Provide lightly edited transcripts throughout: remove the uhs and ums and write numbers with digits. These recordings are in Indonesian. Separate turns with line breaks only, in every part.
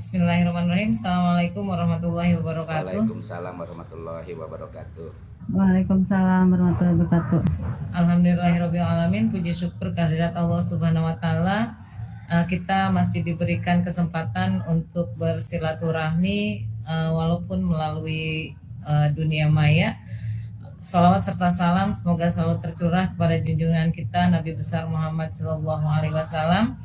Bismillahirrahmanirrahim. Assalamualaikum warahmatullahi wabarakatuh.
Waalaikumsalam warahmatullahi wabarakatuh.
Waalaikumsalam warahmatullahi wabarakatuh.
Alhamdulillahirabbil alamin. Puji syukur kehadirat Allah Subhanahu wa taala. Kita masih diberikan kesempatan untuk bersilaturahmi walaupun melalui dunia maya. Salawat serta salam semoga selalu tercurah kepada junjungan kita Nabi besar Muhammad sallallahu alaihi wasallam.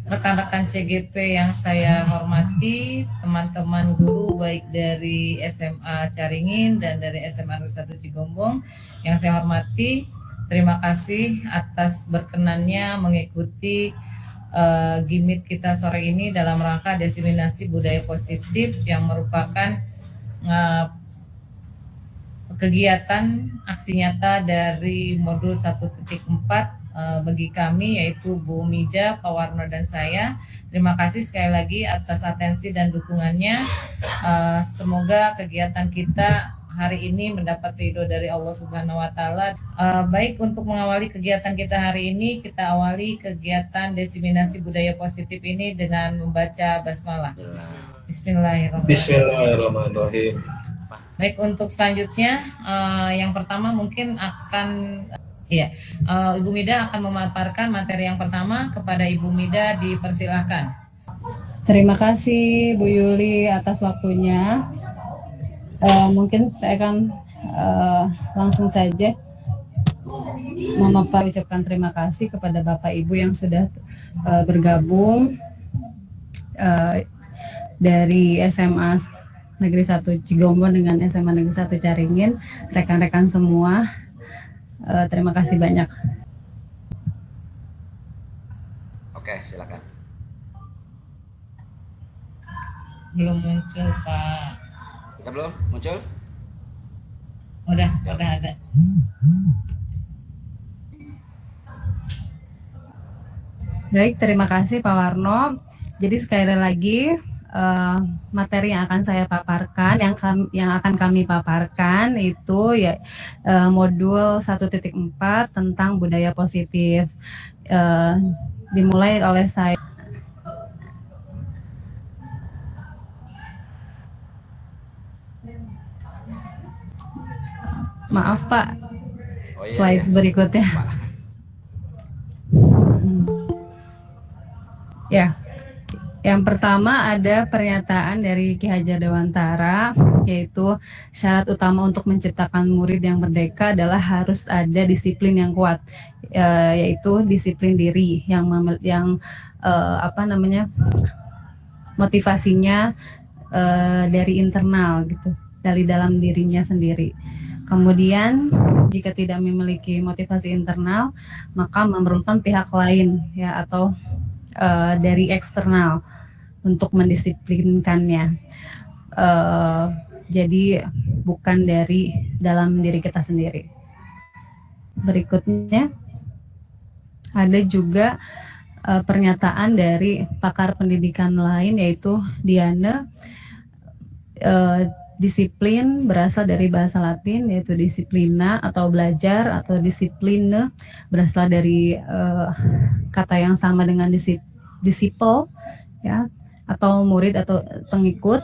Rekan-rekan CGP yang saya hormati, teman-teman guru baik dari SMA Caringin dan dari SMA Negeri 1 Cigombong yang saya hormati, terima kasih atas berkenannya mengikuti gimmick kita sore ini dalam rangka diseminasi budaya positif yang merupakan kegiatan aksi nyata dari modul 1.4 bagi kami, yaitu Bu Mida, Pak Warno, dan saya. Terima kasih sekali lagi atas atensi dan dukungannya. Semoga kegiatan kita hari ini mendapat ridho dari Allah Subhanahu wa taala. Baik, untuk mengawali kegiatan kita hari ini, kita awali kegiatan diseminasi budaya positif ini dengan membaca basmalah. Bismillahirrahmanirrahim.
Bismillahirrahmanirrahim.
Baik, untuk selanjutnya yang pertama mungkin akan Ibu Mida akan memaparkan materi yang pertama. Kepada Ibu Mida dipersilahkan.
Terima kasih Bu Yuli atas waktunya. Mungkin saya akan langsung saja ucapkan terima kasih kepada Bapak Ibu yang sudah bergabung dari SMA Negeri 1 Cigombong dengan SMA Negeri 1 Caringin, rekan-rekan semua. Terima kasih banyak.
Oke, silakan.
Belum muncul, Pak.
Kita belum muncul?
Udah ada.
Baik, terima kasih Pak Warno. Jadi sekali lagi materi yang akan saya paparkan, yang akan kami paparkan itu ya modul 1.4 tentang budaya positif. Dimulai oleh saya. Maaf Pak, slide berikutnya. Ya. Yang pertama ada pernyataan dari Ki Hajar Dewantara, yaitu syarat utama untuk menciptakan murid yang merdeka adalah harus ada disiplin yang kuat, yaitu disiplin diri yang motivasinya dari internal gitu, dari dalam dirinya sendiri. Kemudian jika tidak memiliki motivasi internal, maka memerlukan pihak lain ya atau dari eksternal untuk mendisiplinkannya. Jadi bukan dari dalam diri kita sendiri. Berikutnya ada juga pernyataan dari pakar pendidikan lain, yaitu Diane. Disiplin berasal dari bahasa Latin, yaitu disiplina atau belajar, atau disipline berasal dari kata yang sama dengan disciple ya, atau murid atau pengikut.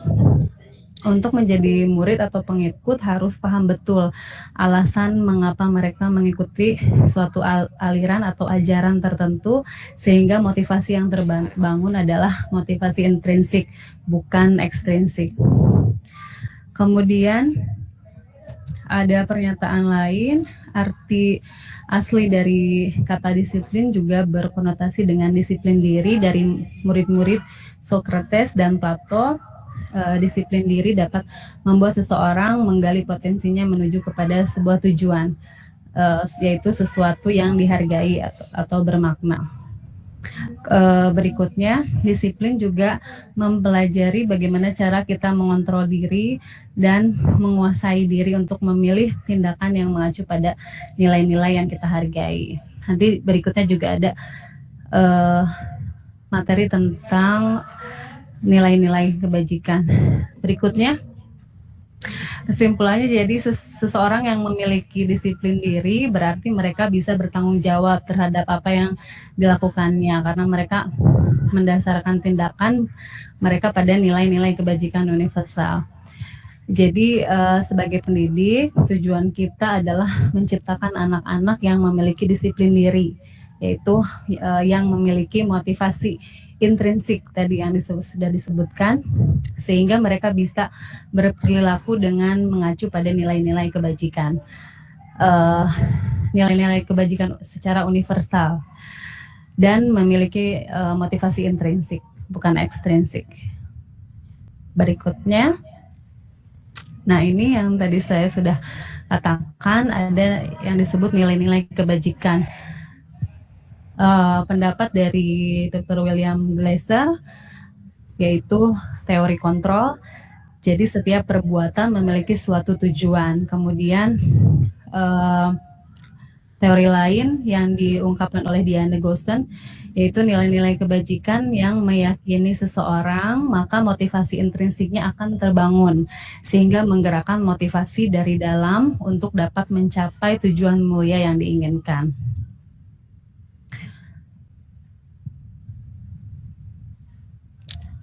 Untuk menjadi murid atau pengikut harus paham betul alasan mengapa mereka mengikuti suatu aliran atau ajaran tertentu, sehingga motivasi yang terbangun adalah motivasi intrinsik, bukan ekstrinsik. Kemudian ada pernyataan lain, arti asli dari kata disiplin juga berkonotasi dengan disiplin diri dari murid-murid Socrates dan Plato. Disiplin diri dapat membuat seseorang menggali potensinya menuju kepada sebuah tujuan, yaitu sesuatu yang dihargai atau bermakna. Berikutnya, disiplin juga mempelajari bagaimana cara kita mengontrol diri dan menguasai diri untuk memilih tindakan yang mengacu pada nilai-nilai yang kita hargai. Nanti berikutnya juga ada materi tentang nilai-nilai kebajikan. Berikutnya, kesimpulannya, jadi seseorang yang memiliki disiplin diri berarti mereka bisa bertanggung jawab terhadap apa yang dilakukannya, karena mereka mendasarkan tindakan mereka pada nilai-nilai kebajikan universal. Jadi sebagai pendidik, tujuan kita adalah menciptakan anak-anak yang memiliki disiplin diri, yaitu yang memiliki motivasi intrinsik tadi yang sudah disebutkan, sehingga mereka bisa berperilaku dengan mengacu pada nilai-nilai kebajikan. Nilai-nilai kebajikan secara universal dan memiliki motivasi intrinsik, bukan ekstrinsik. Berikutnya, nah ini yang tadi saya sudah katakan, ada yang disebut nilai-nilai kebajikan. Pendapat dari Dr. William Glasser, yaitu teori kontrol. Jadi setiap perbuatan memiliki suatu tujuan. Kemudian teori lain yang diungkapkan oleh Diana Goshen, yaitu nilai-nilai kebajikan yang meyakini seseorang, maka motivasi intrinsiknya akan terbangun, sehingga menggerakkan motivasi dari dalam untuk dapat mencapai tujuan mulia yang diinginkan.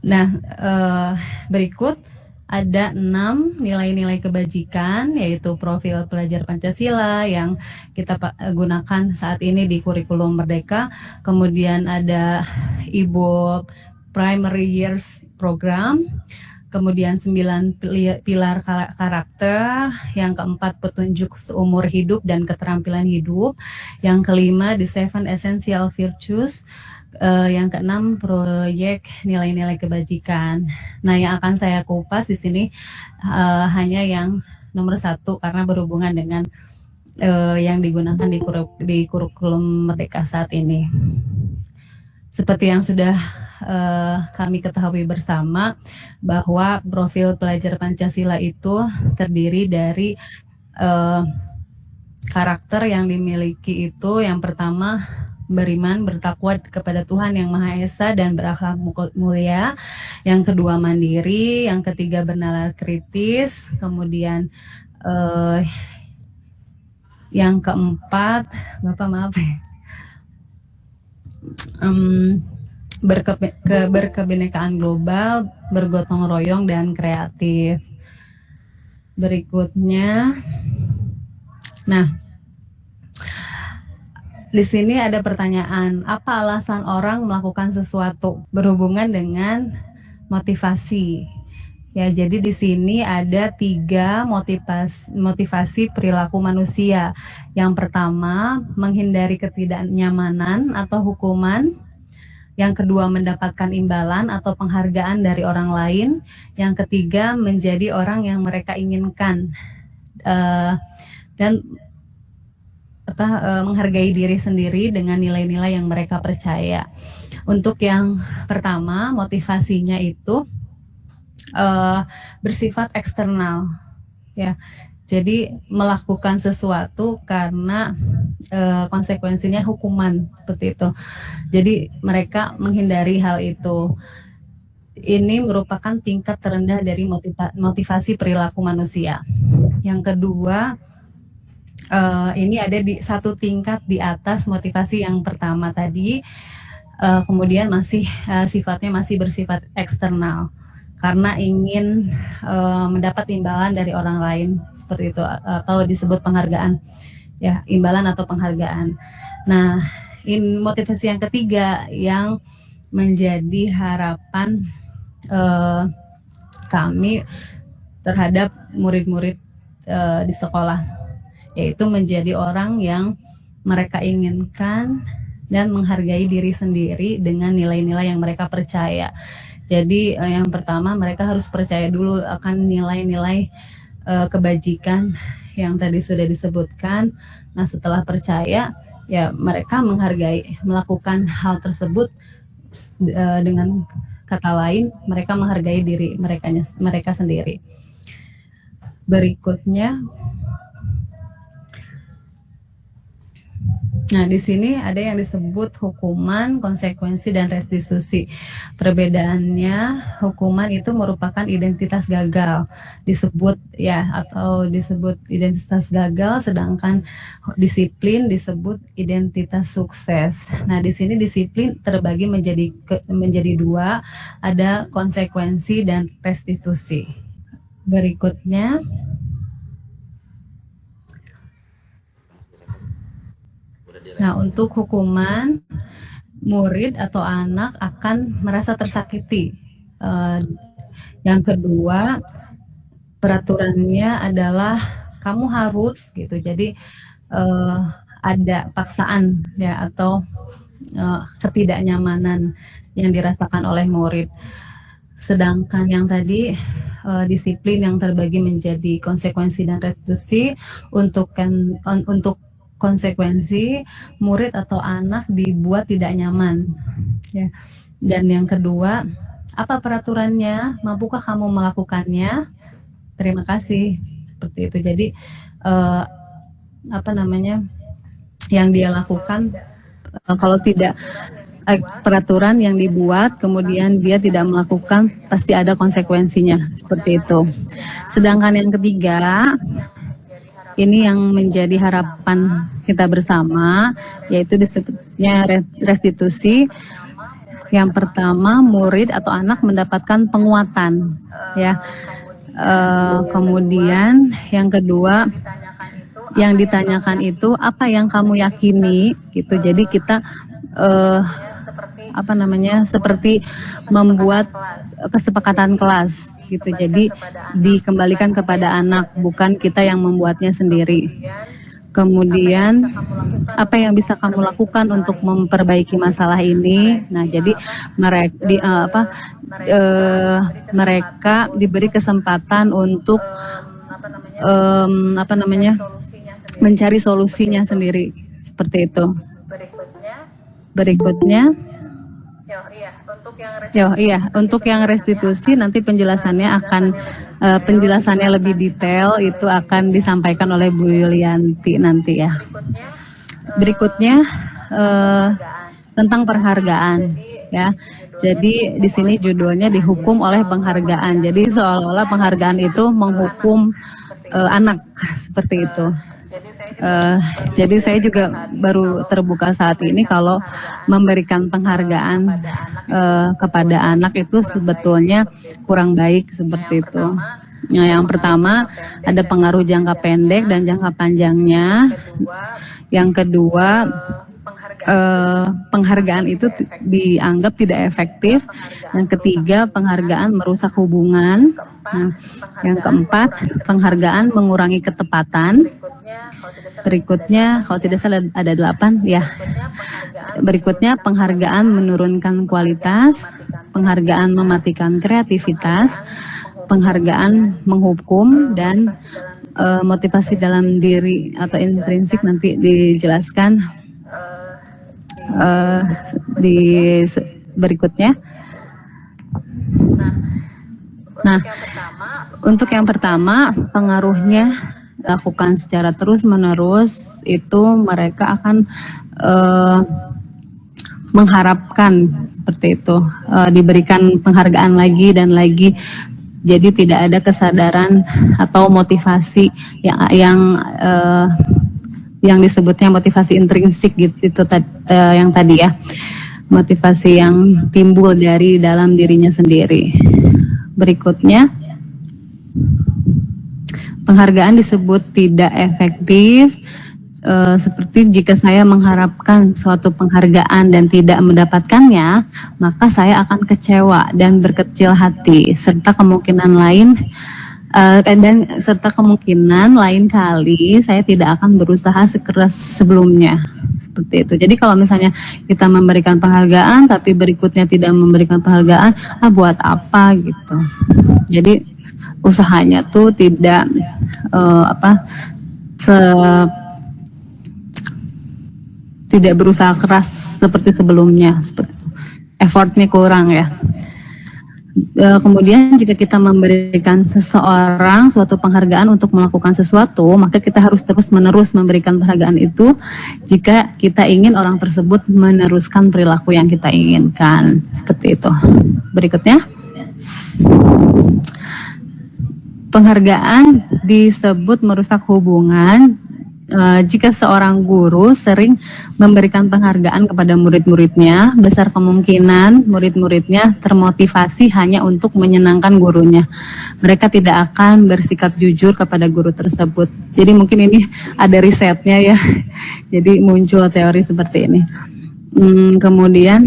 Nah, berikut ada 6 nilai-nilai kebajikan, yaitu profil pelajar Pancasila yang kita gunakan saat ini di kurikulum Merdeka. Kemudian ada Ibu Primary Years Program. Kemudian 9 pilar karakter. Yang keempat, petunjuk seumur hidup dan keterampilan hidup. Yang kelima, the 7 essential virtues. Yang keenam, proyek nilai-nilai kebajikan. Nah, yang akan saya kupas di sini hanya yang nomor 1 karena berhubungan dengan yang digunakan di kurikulum Merdeka saat ini. Seperti yang sudah kami ketahui bersama, bahwa profil pelajar Pancasila itu terdiri dari karakter yang dimiliki itu, yang pertama, beriman, bertakwa kepada Tuhan Yang Maha Esa dan berakhlak mulia. Yang kedua, mandiri. Yang ketiga, bernalar kritis. Kemudian yang keempat, Bapak maaf, berkebinekaan global, bergotong royong dan kreatif. Berikutnya, nah, di sini ada pertanyaan, apa alasan orang melakukan sesuatu berhubungan dengan motivasi? Ya, jadi di sini ada 3 motivasi perilaku manusia. Yang pertama, menghindari ketidaknyamanan atau hukuman. Yang kedua, mendapatkan imbalan atau penghargaan dari orang lain. Yang ketiga, menjadi orang yang mereka inginkan. Dan menghargai diri sendiri dengan nilai-nilai yang mereka percaya. Untuk yang pertama, motivasinya itu bersifat eksternal, ya. Jadi melakukan sesuatu karena konsekuensinya hukuman, seperti itu. Jadi mereka menghindari hal itu. Ini merupakan tingkat terendah dari motivasi perilaku manusia. Yang kedua, ini ada di 1 tingkat di atas motivasi yang pertama tadi, kemudian masih sifatnya masih bersifat eksternal karena ingin mendapat imbalan dari orang lain, seperti itu, atau disebut penghargaan, ya, imbalan atau penghargaan. Nah, motivasi yang ketiga yang menjadi harapan kami terhadap murid-murid di sekolah, yaitu menjadi orang yang mereka inginkan dan menghargai diri sendiri dengan nilai-nilai yang mereka percaya. Jadi yang pertama, mereka harus percaya dulu akan nilai-nilai kebajikan yang tadi sudah disebutkan. Nah, setelah percaya, ya mereka melakukan hal tersebut, dengan kata lain, mereka menghargai diri mereka sendiri. Berikutnya, Nah, di sini ada yang disebut hukuman, konsekuensi, dan restitusi. Perbedaannya, hukuman itu merupakan identitas gagal, disebut ya, atau disebut identitas gagal, sedangkan disiplin disebut identitas sukses. Nah, di sini disiplin terbagi menjadi dua, ada konsekuensi dan restitusi. Berikutnya, nah, untuk hukuman, murid atau anak akan merasa tersakiti. Yang kedua, peraturannya adalah kamu harus gitu. Jadi ada paksaan ya, atau ketidaknyamanan yang dirasakan oleh murid. Sedangkan yang tadi disiplin yang terbagi menjadi konsekuensi dan restitusi. Untuk konsekuensi, murid atau anak dibuat tidak nyaman ya. Dan yang kedua, apa peraturannya, mampukah kamu melakukannya, terima kasih, seperti itu. Jadi yang dia lakukan, kalau tidak peraturan yang dibuat kemudian dia tidak melakukan, pasti ada konsekuensinya, seperti itu. Sedangkan yang ketiga, ini yang menjadi harapan kita bersama, yaitu disebutnya restitusi. Yang pertama, murid atau anak mendapatkan penguatan ya. Kemudian yang kedua, yang ditanyakan itu apa yang kamu yakini gitu. Jadi kita seperti membuat kesepakatan kelas gitu. Jadi dikembalikan kepada anak, bukan kita yang membuatnya sendiri. Kemudian apa yang bisa kamu lakukan untuk memperbaiki masalah ini? Nah, jadi mereka diberi kesempatan untuk mencari solusinya sendiri, seperti itu. Berikutnya. Untuk yang restitusi nanti penjelasannya lebih detail itu akan disampaikan oleh Bu Yulianti nanti ya. Berikutnya tentang penghargaan ya. Jadi di sini judulnya dihukum oleh penghargaan. Jadi seolah-olah penghargaan itu menghukum anak seperti itu. Jadi saya juga baru terbuka saat ini kalau memberikan penghargaan kepada anak itu sebetulnya kurang baik, seperti itu. Nah, yang pertama ada pengaruh jangka pendek dan jangka panjangnya. Yang kedua, penghargaan itu dianggap tidak efektif. Yang ketiga, penghargaan merusak hubungan. Nah, yang keempat, penghargaan mengurangi ketepatan. Berikutnya, kalau tidak salah ada 8 ya. Berikutnya, penghargaan menurunkan kualitas, penghargaan mematikan kreativitas, penghargaan menghukum, dan motivasi dalam diri atau intrinsik nanti dijelaskan di berikutnya. Nah, untuk yang pertama, pengaruhnya lakukan secara terus-menerus, itu mereka akan mengharapkan seperti itu, diberikan penghargaan lagi dan lagi. Jadi tidak ada kesadaran atau motivasi yang disebutnya motivasi intrinsik gitu, itu yang tadi ya, motivasi yang timbul dari dalam dirinya sendiri. Berikutnya, penghargaan disebut tidak efektif, seperti jika saya mengharapkan suatu penghargaan dan tidak mendapatkannya, maka saya akan kecewa dan berkecil hati, serta kemungkinan lain kali saya tidak akan berusaha sekeras sebelumnya, seperti itu. Jadi kalau misalnya kita memberikan penghargaan tapi berikutnya tidak memberikan penghargaan, buat apa gitu. Jadi usahanya tuh tidak tidak berusaha keras seperti sebelumnya, seperti itu. Effortnya kurang ya. Kemudian jika kita memberikan seseorang suatu penghargaan untuk melakukan sesuatu, maka kita harus terus-menerus memberikan penghargaan itu jika kita ingin orang tersebut meneruskan perilaku yang kita inginkan. Seperti itu. Berikutnya. Penghargaan disebut merusak hubungan jika seorang guru sering memberikan penghargaan kepada murid-muridnya, besar kemungkinan murid-muridnya termotivasi hanya untuk menyenangkan gurunya. Mereka tidak akan bersikap jujur kepada guru tersebut. Jadi mungkin ini ada risetnya ya. Jadi muncul teori seperti ini. Kemudian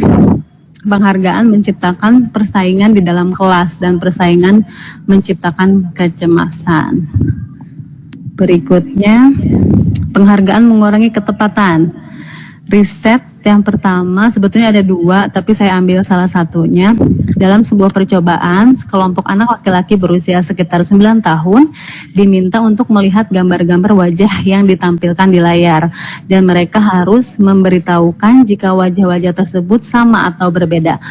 penghargaan menciptakan persaingan di dalam kelas dan persaingan menciptakan kecemasan. Berikutnya, penghargaan mengurangi ketepatan. Riset yang pertama sebetulnya ada 2, tapi saya ambil salah satunya. Dalam sebuah percobaan, sekelompok anak laki-laki berusia sekitar 9 tahun diminta untuk melihat gambar-gambar wajah yang ditampilkan di layar. Dan mereka harus memberitahukan jika wajah-wajah tersebut sama atau berbeda.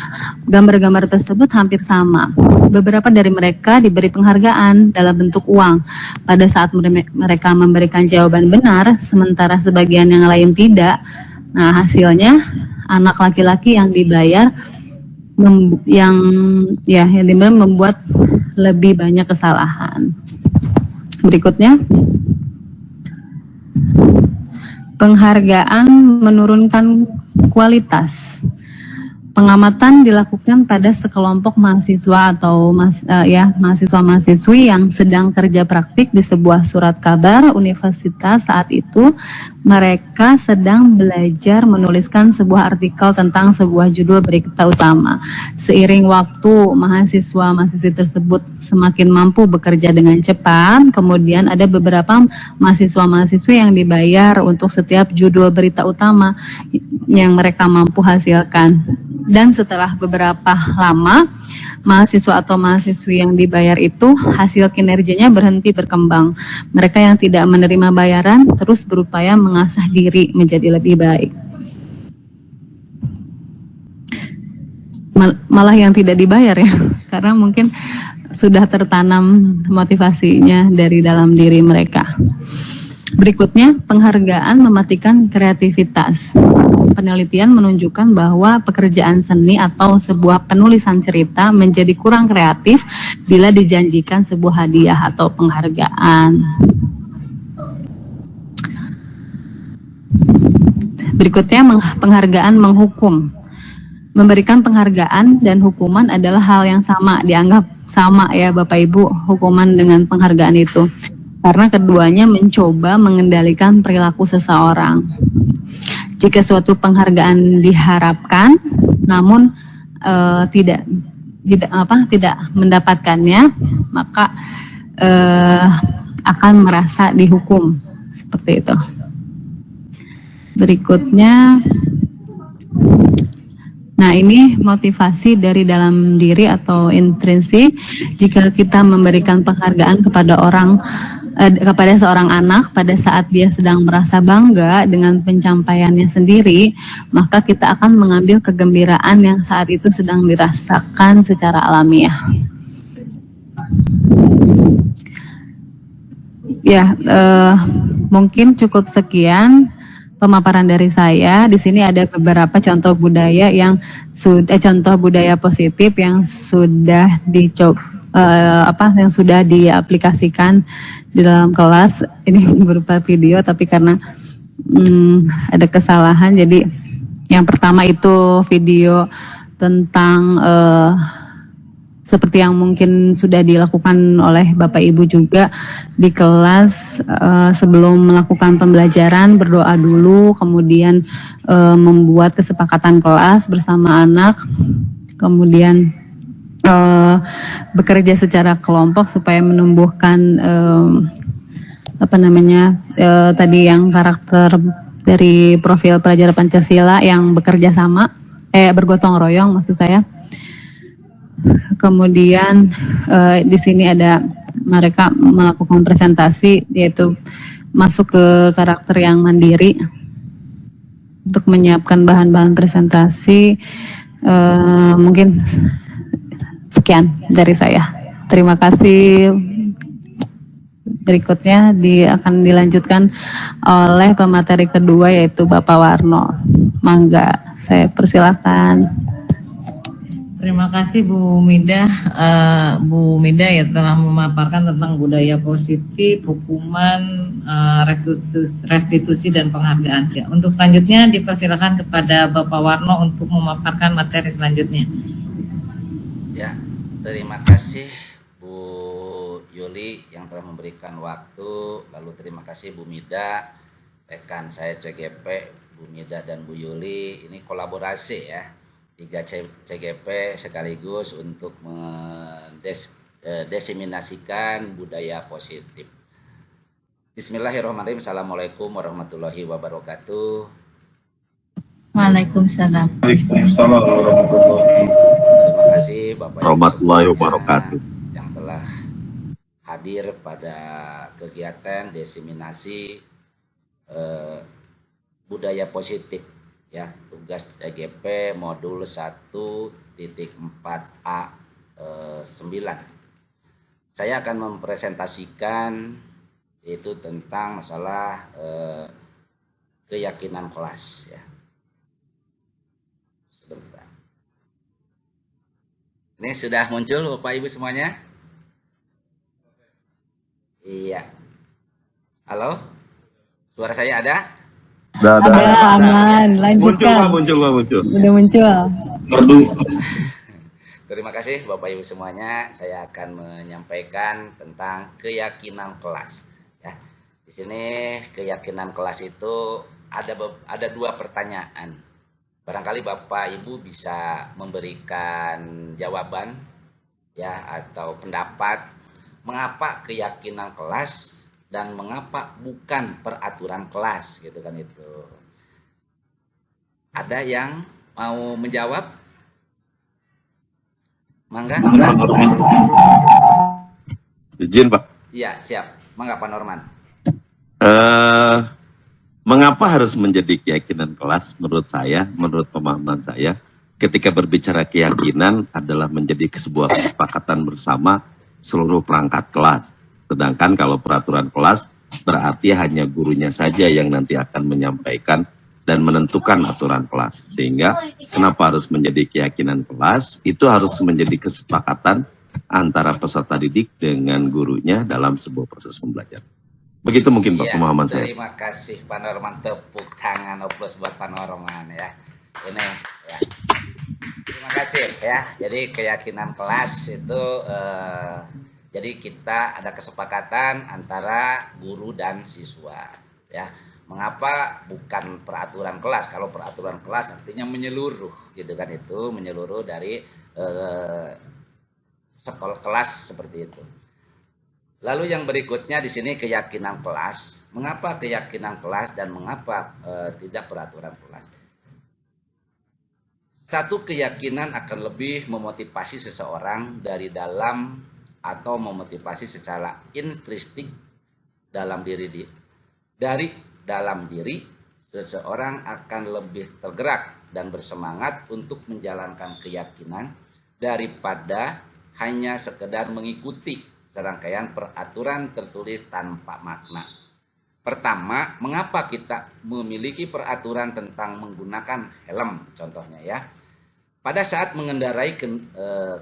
Gambar-gambar tersebut hampir sama. Beberapa dari mereka diberi penghargaan dalam bentuk uang pada saat mereka memberikan jawaban benar, sementara sebagian yang lain tidak. Nah, hasilnya anak laki-laki yang dibayar yang dibayar membuat lebih banyak kesalahan. Berikutnya, penghargaan menurunkan kualitas. Pengamatan dilakukan pada sekelompok mahasiswa atau mahasiswa-mahasiswi yang sedang kerja praktik di sebuah surat kabar universitas. Saat itu mereka sedang belajar menuliskan sebuah artikel tentang sebuah judul berita utama. Seiring waktu, mahasiswa-mahasiswi tersebut semakin mampu bekerja dengan cepat. Kemudian ada beberapa mahasiswa-mahasiswi yang dibayar untuk setiap judul berita utama yang mereka mampu hasilkan. Dan setelah beberapa lama, mahasiswa atau mahasiswi yang dibayar itu hasil kinerjanya berhenti berkembang. Mereka yang tidak menerima bayaran terus berupaya mengasah diri menjadi lebih baik. Malah yang tidak dibayar ya, karena mungkin sudah tertanam motivasinya dari dalam diri mereka. Berikutnya, penghargaan mematikan kreativitas. Penelitian menunjukkan bahwa pekerjaan seni atau sebuah penulisan cerita menjadi kurang kreatif bila dijanjikan sebuah hadiah atau penghargaan. Berikutnya, penghargaan menghukum. Memberikan penghargaan dan hukuman adalah hal yang sama, dianggap sama ya Bapak Ibu, hukuman dengan penghargaan itu. Karena keduanya mencoba mengendalikan perilaku seseorang. Jika suatu penghargaan diharapkan, namun tidak mendapatkannya, maka akan merasa dihukum seperti itu. Berikutnya, nah ini motivasi dari dalam diri atau intrinsik. Jika kita memberikan penghargaan kepada seorang anak pada saat dia sedang merasa bangga dengan pencapaiannya sendiri, maka kita akan mengambil kegembiraan yang saat itu sedang dirasakan secara alamiah. Ya, mungkin cukup sekian pemaparan dari saya. Di sini ada beberapa contoh budaya yang contoh budaya positif yang sudah dicoba. Yang sudah diaplikasikan di dalam kelas. Ini berupa video, tapi karena ada kesalahan, jadi yang pertama itu video tentang seperti yang mungkin sudah dilakukan oleh Bapak Ibu juga di kelas. Sebelum melakukan pembelajaran, berdoa dulu, kemudian membuat kesepakatan kelas bersama anak, kemudian bekerja secara kelompok supaya menumbuhkan tadi yang karakter dari profil pelajar Pancasila yang bekerja sama, bergotong royong maksud saya. Kemudian di sini ada mereka melakukan presentasi, yaitu masuk ke karakter yang mandiri untuk menyiapkan bahan-bahan presentasi. Mungkin Sekian dari saya. Terima kasih. Berikutnya akan dilanjutkan oleh pemateri kedua yaitu Bapak Warno. Mangga, saya persilakan.
Terima kasih Bu Mida. Bu Mida ya telah memaparkan tentang budaya positif, hukuman, restitusi dan penghargaan. Ya, untuk selanjutnya dipersilakan kepada Bapak Warno untuk memaparkan materi selanjutnya.
Ya, terima kasih Bu Yuli yang telah memberikan waktu. Lalu terima kasih Bu Mida, rekan saya CGP, Bu Mida dan Bu Yuli. Ini kolaborasi ya, 3 CGP sekaligus untuk mendeseminasikan budaya positif. Bismillahirrahmanirrahim. Assalamualaikum warahmatullahi wabarakatuh.
Waalaikumsalam.
Waalaikumsalam warahmatullahi
Terima kasih Bapak Ibu
warahmatullahi
semuanya
wabarakatuh.
yang telah hadir pada kegiatan diseminasi budaya positif ya, tugas CGP modul 1.4A 9. Saya akan mempresentasikan itu tentang masalah keyakinan kelas ya. Sebentar. Ini sudah muncul Bapak Ibu semuanya? Iya. Halo? Suara saya ada?
Ada, aman. Lanjutkan.
Muncul.
Udah muncul.
Merdu.
Terima kasih Bapak Ibu semuanya. Saya akan menyampaikan tentang keyakinan kelas. Ya, di sini keyakinan kelas itu ada 2 pertanyaan. Barangkali Bapak Ibu bisa memberikan jawaban ya atau pendapat mengapa keyakinan kelas dan mengapa bukan peraturan kelas gitu kan itu. Ada yang mau menjawab? Mangga?
Izin Pak.
Iya, siap. Mangga Pak Norman.
Mengapa harus menjadi keyakinan kelas? Menurut pemahaman saya, ketika berbicara keyakinan adalah menjadi sebuah kesepakatan bersama seluruh perangkat kelas. Sedangkan kalau peraturan kelas berarti hanya gurunya saja yang nanti akan menyampaikan dan menentukan aturan kelas. Sehingga kenapa harus menjadi keyakinan kelas? Itu harus menjadi kesepakatan antara peserta didik dengan gurunya dalam sebuah proses pembelajaran. Begitu mungkin Pak pemahaman saya.
Terima kasih Pak Norman, tepuk tangan oplos buat Pak Norman ya. Ini ya. Terima kasih ya. Jadi keyakinan kelas itu jadi kita ada kesepakatan antara guru dan siswa ya. Mengapa bukan peraturan kelas? Kalau peraturan kelas artinya menyeluruh gitu kan, itu menyeluruh dari sekolah kelas seperti itu. Lalu yang berikutnya di sini keyakinan kelas. Mengapa keyakinan kelas dan mengapa tidak peraturan kelas? Satu, keyakinan akan lebih memotivasi seseorang dari dalam atau memotivasi secara intrinsik dalam diri dari dalam diri seseorang akan lebih tergerak dan bersemangat untuk menjalankan keyakinan daripada hanya sekedar mengikuti serangkaian peraturan tertulis tanpa makna. Pertama, mengapa kita memiliki peraturan tentang menggunakan helm contohnya ya. Pada saat mengendarai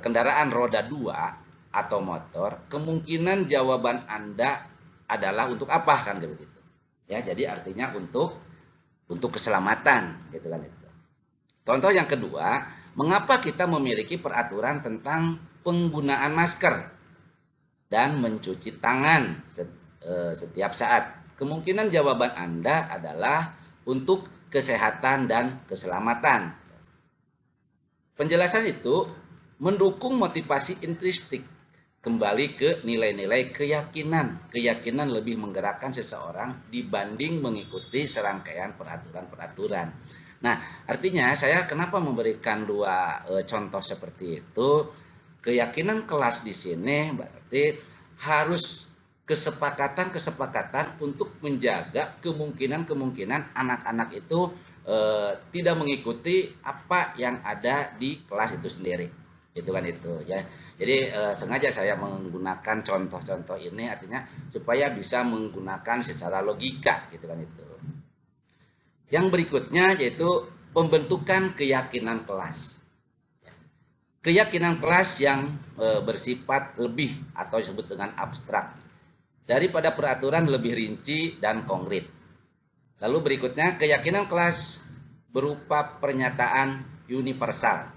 kendaraan roda 2 atau motor, kemungkinan jawaban Anda adalah untuk apa kan begitu. Ya, jadi artinya untuk keselamatan gitu kan itu. Contoh yang kedua, mengapa kita memiliki peraturan tentang penggunaan masker dan mencuci tangan setiap saat? Kemungkinan jawaban Anda adalah untuk kesehatan dan keselamatan. Penjelasan itu mendukung motivasi intrinsik, kembali ke nilai-nilai keyakinan. Keyakinan lebih menggerakkan seseorang dibanding mengikuti serangkaian peraturan-peraturan. Nah, artinya saya kenapa memberikan 2 contoh seperti itu? Keyakinan kelas di sini berarti harus kesepakatan untuk menjaga kemungkinan anak-anak itu tidak mengikuti apa yang ada di kelas itu sendiri. gitu kan itu ya. Jadi sengaja saya menggunakan contoh-contoh ini artinya supaya bisa menggunakan secara logika gitu kan itu. Yang berikutnya yaitu pembentukan keyakinan kelas. Keyakinan kelas yang bersifat lebih atau disebut dengan abstrak daripada peraturan lebih rinci dan konkret. Lalu berikutnya keyakinan kelas berupa pernyataan universal.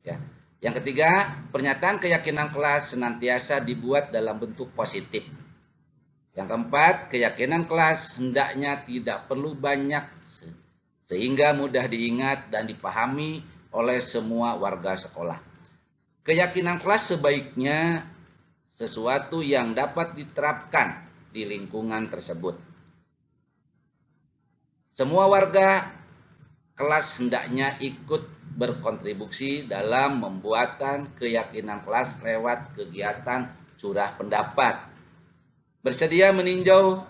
Ya. Yang ketiga, pernyataan keyakinan kelas senantiasa dibuat dalam bentuk positif. Yang keempat, keyakinan kelas hendaknya tidak perlu banyak sehingga mudah diingat dan dipahami oleh semua warga sekolah. Keyakinan kelas sebaiknya sesuatu yang dapat diterapkan di lingkungan tersebut. Semua warga kelas hendaknya ikut berkontribusi dalam pembuatan keyakinan kelas lewat kegiatan curah pendapat. Bersedia meninjau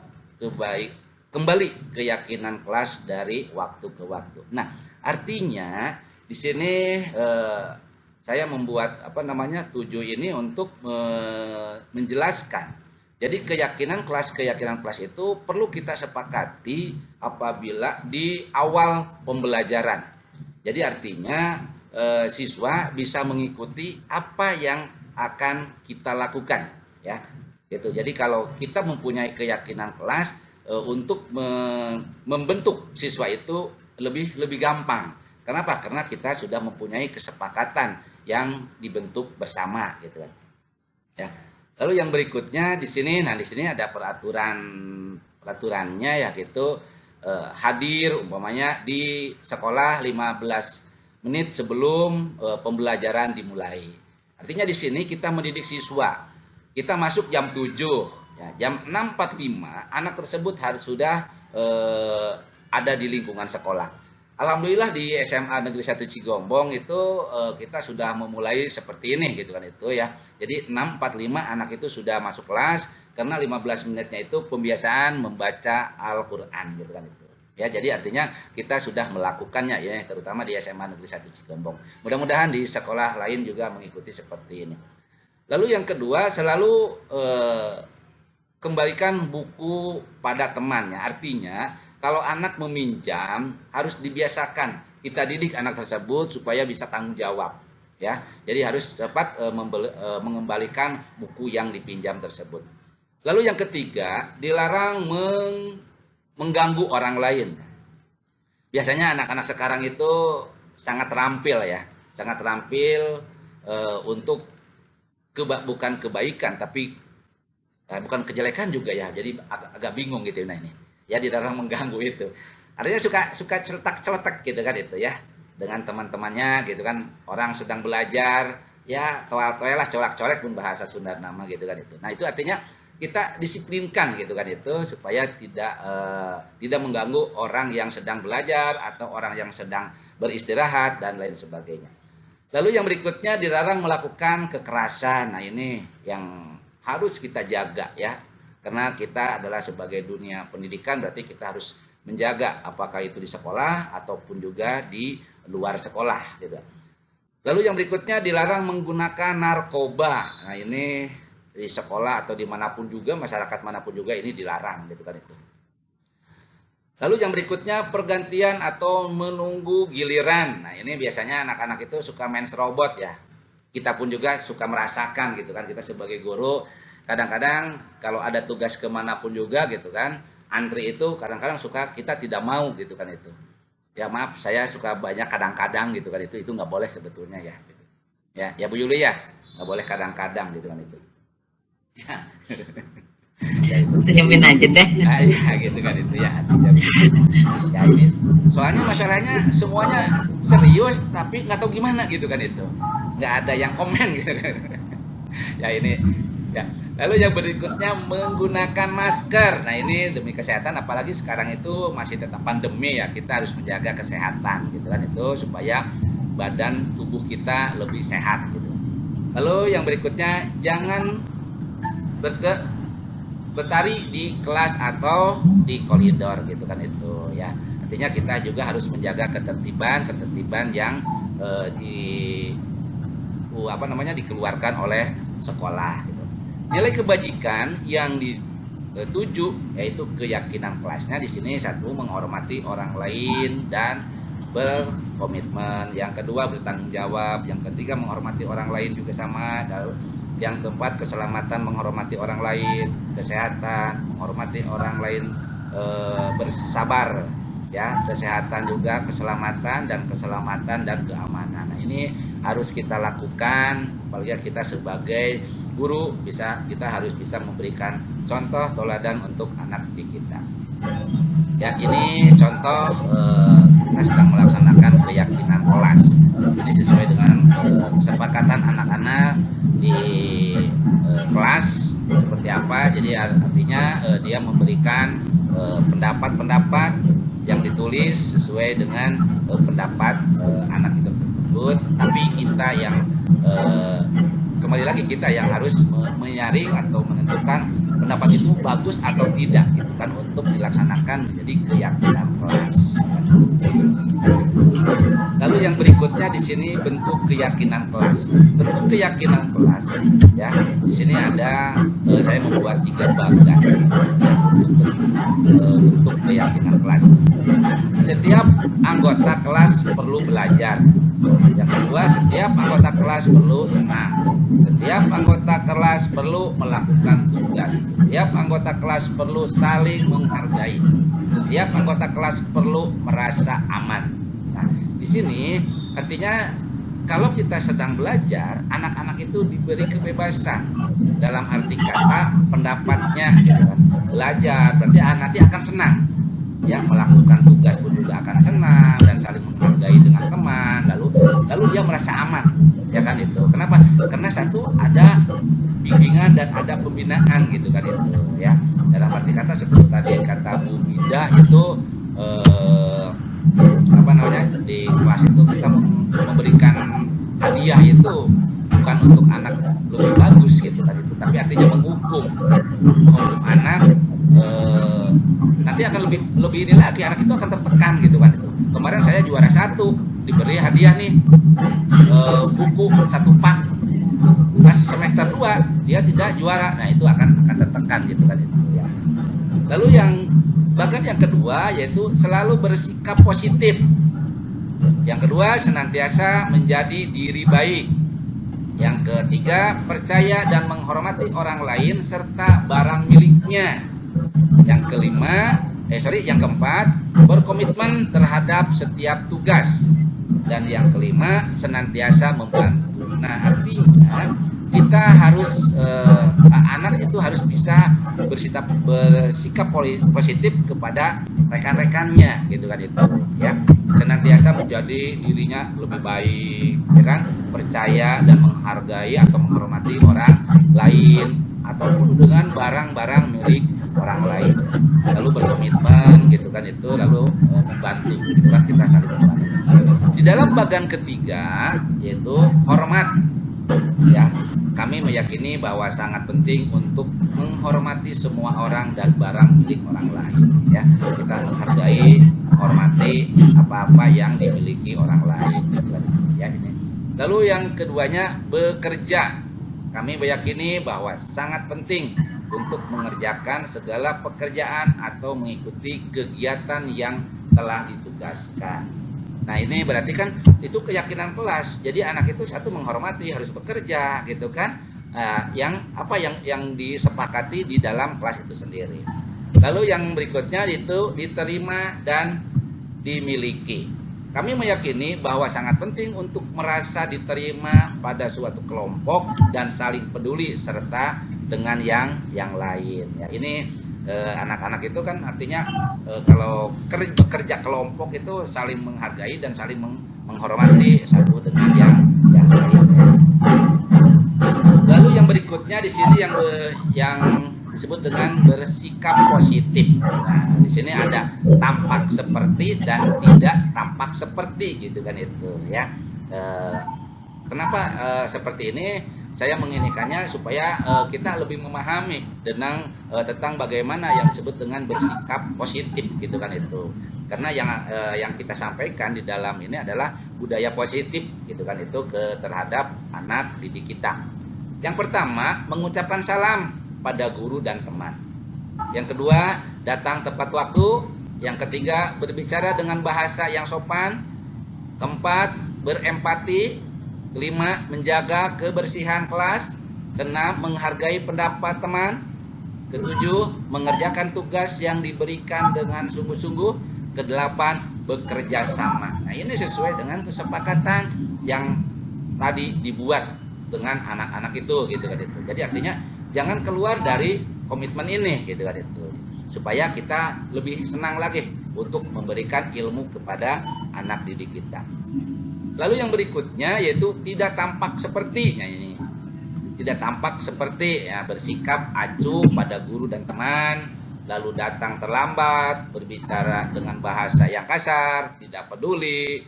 kembali keyakinan kelas dari waktu ke waktu. Nah, artinya di sini saya membuat 7 ini untuk menjelaskan. Jadi keyakinan kelas itu perlu kita sepakati apabila di awal pembelajaran. Jadi artinya siswa bisa mengikuti apa yang akan kita lakukan, ya. Gitu. Jadi kalau kita mempunyai keyakinan kelas untuk membentuk siswa itu lebih gampang. Kenapa? Karena kita sudah mempunyai kesepakatan yang dibentuk bersama, gitu kan. Ya. Lalu yang berikutnya di sini ada peraturannya ya gitu. Hadir umpamanya di sekolah 15 menit sebelum pembelajaran dimulai. Artinya di sini kita mendidik siswa. Kita masuk jam 7, ya, jam 6.45 anak tersebut harus sudah ada di lingkungan sekolah. Alhamdulillah di SMA Negeri 1 Cigombong itu kita sudah memulai seperti ini gitu kan itu ya. Jadi 6.45 anak itu sudah masuk kelas karena 15 menitnya itu pembiasaan membaca Al-Qur'an gitu kan itu. Ya, jadi artinya kita sudah melakukannya ya, terutama di SMA Negeri 1 Cigombong. Mudah-mudahan di sekolah lain juga mengikuti seperti ini. Lalu yang kedua, selalu kembalikan buku pada temannya. Artinya kalau anak meminjam harus dibiasakan kita didik anak tersebut supaya bisa tanggung jawab, ya. Jadi harus cepat mengembalikan buku yang dipinjam tersebut. Lalu yang ketiga, dilarang mengganggu orang lain. Biasanya anak-anak sekarang itu sangat terampil ya, sangat terampil untuk bukan kebaikan tapi bukan kejelekan juga ya. Jadi agak bingung gitu nah ini. Ya dilarang mengganggu itu. Artinya suka celetak-celetak gitu kan itu ya. Dengan teman-temannya gitu kan. Orang sedang belajar ya toel-toel lah, colak-colek pun bahasa Sunda nama gitu kan itu. Nah, itu artinya kita disiplinkan gitu kan itu supaya tidak mengganggu orang yang sedang belajar atau orang yang sedang beristirahat dan lain sebagainya. Lalu yang berikutnya dilarang melakukan kekerasan. Nah, ini yang harus kita jaga ya. Karena kita adalah sebagai dunia pendidikan berarti kita harus menjaga apakah itu di sekolah ataupun juga di luar sekolah gitu. Lalu yang berikutnya dilarang menggunakan narkoba. Nah, ini di sekolah atau dimanapun juga, masyarakat manapun juga ini dilarang gitu kan itu. Lalu yang berikutnya pergantian atau menunggu giliran. Nah, ini biasanya anak-anak itu suka main serobot ya. Kita pun juga suka merasakan gitu kan, kita sebagai guru kadang-kadang kalau ada tugas kemanapun juga gitu kan, antri itu kadang-kadang suka kita tidak mau gitu kan itu. Ya maaf, saya suka banyak kadang-kadang gitu kan itu nggak boleh sebetulnya ya. Gitu. Ya Bu Yuli ya, nggak boleh kadang-kadang gitu kan itu. Ya. Ya,
Senyumin aja deh.
Ya gitu kan itu ya. Ya ini soalnya masalahnya semuanya serius tapi nggak tahu gimana gitu kan itu. Nggak ada yang komen gitu kan. Ya ini ya. Lalu yang berikutnya menggunakan masker. Nah, ini demi kesehatan apalagi sekarang itu masih tetap pandemi ya. Kita harus menjaga kesehatan gitu kan itu supaya badan tubuh kita lebih sehat gitu. Lalu yang berikutnya jangan bertari di kelas atau di koridor gitu kan itu ya. Artinya kita juga harus menjaga ketertiban yang dikeluarkan oleh sekolah gitu. Nilai kebajikan yang dituju yaitu keyakinan kelasnya di sini satu menghormati orang lain dan berkomitmen, yang kedua bertanggung jawab, yang ketiga menghormati orang lain juga sama, yang keempat keselamatan, menghormati orang lain, kesehatan, menghormati orang lain, bersabar ya, kesehatan juga, keselamatan dan keamanan. Nah, ini harus kita lakukan, apalagi kita sebagai guru kita harus bisa memberikan contoh teladan untuk anak didik kita. Ya, ini contoh kita sedang melaksanakan keyakinan kelas. Ini sesuai dengan kesepakatan anak-anak di kelas seperti apa. Jadi artinya dia memberikan pendapat-pendapat yang ditulis sesuai dengan pendapat anak itu tersebut. Tapi kita yang kembali lagi kita yang harus menyaring atau menentukan pendapat itu bagus atau tidak, gitu kan, untuk dilaksanakan menjadi keyakinan kelas. Lalu yang berikutnya di sini bentuk keyakinan kelas. Bentuk keyakinan kelas, ya, di sini ada saya membuat 3 bagan bentuk keyakinan kelas. Setiap anggota kelas perlu belajar. Yang kedua, setiap anggota kelas perlu senang. Setiap anggota kelas perlu melakukan tugas. Setiap anggota kelas perlu saling menghargai. Setiap anggota kelas perlu merasa aman. Nah, di sini artinya kalau kita sedang belajar, anak-anak itu diberi kebebasan dalam arti kata pendapatnya, gitu kan. Belajar berarti nanti akan senang. Ya, melakukan tugas pun juga akan senang dan saling menghargai dengan teman, lalu dia merasa aman, ya kan itu. Kenapa? Karena satu ada bimbingan dan ada pembinaan, gitu kan itu, ya. Dalam arti kata seperti tadi kata Bu Mida itu di kelas itu kita memberikan hadiah itu bukan untuk anak lebih bagus, gitu kan itu, tapi artinya menghukum anak. Nanti akan lebih ini lagi, anak itu akan tertekan, gitu kan itu. Kemarin saya juara 1 diberi hadiah nih buku 1 pak, pas semester 2 dia tidak juara, nah itu akan tertekan, gitu kan itu, ya. Lalu yang bagian yang kedua yaitu selalu bersikap positif. Yang kedua, senantiasa menjadi diri baik. Yang ketiga, percaya dan menghormati orang lain serta barang miliknya. Yang keempat, berkomitmen terhadap setiap tugas. Dan yang kelima, senantiasa membantu. Nah, artinya kita harus anak itu harus bisa bersikap positif kepada rekan-rekannya, gitu kan itu, ya. Senantiasa menjadi dirinya lebih baik, ya kan, percaya dan menghargai atau menghormati orang lain ataupun dengan barang-barang milik orang lain, lalu berkomitmen, gitu kan itu, lalu membantu, gitu kan, kita saling membantu. Di dalam bagian ketiga yaitu hormat, ya, kami meyakini bahwa sangat penting untuk menghormati semua orang dan barang milik orang lain, ya. Kita menghargai, menghormati apa-apa yang dimiliki orang lain, gitu kan, ya, ini. Lalu yang keduanya, bekerja. Kami meyakini bahwa sangat penting untuk mengerjakan segala pekerjaan atau mengikuti kegiatan yang telah ditugaskan. Nah, ini berarti kan itu keyakinan kelas. Jadi anak itu satu menghormati, harus bekerja, gitu kan. Yang disepakati di dalam kelas itu sendiri. Lalu yang berikutnya itu diterima dan dimiliki. Kami meyakini bahwa sangat penting untuk merasa diterima pada suatu kelompok dan saling peduli serta dengan yang lain. Ya, ini anak-anak itu kan artinya kalau bekerja kelompok itu saling menghargai dan saling menghormati satu dengan yang lain. Lalu yang berikutnya di sini yang disebut dengan bersikap positif. Nah, di sini ada tampak seperti dan tidak tampak seperti, gitu kan itu, ya. Kenapa seperti ini? Saya menginikannya supaya kita lebih memahami tentang bagaimana yang disebut dengan bersikap positif, gitu kan itu. Karena yang kita sampaikan di dalam ini adalah budaya positif gitu kan itu terhadap anak didik kita. Yang pertama, mengucapkan salam pada guru dan teman. Yang kedua, datang tepat waktu. Yang ketiga, berbicara dengan bahasa yang sopan. Keempat, berempati. Kelima, menjaga kebersihan kelas. Keenam, menghargai pendapat teman. Ketujuh, mengerjakan tugas yang diberikan dengan sungguh-sungguh. Kedelapan, bekerja sama. Nah, ini sesuai dengan kesepakatan yang tadi dibuat dengan anak-anak itu gitu kan itu. Jadi artinya jangan keluar dari komitmen ini gitu kan itu. Supaya kita lebih senang lagi untuk memberikan ilmu kepada anak didik kita. Lalu yang berikutnya yaitu tidak tampak seperti, nah ini tidak tampak seperti ya, bersikap acuh pada guru dan teman, lalu datang terlambat, berbicara dengan bahasa yang kasar, tidak peduli,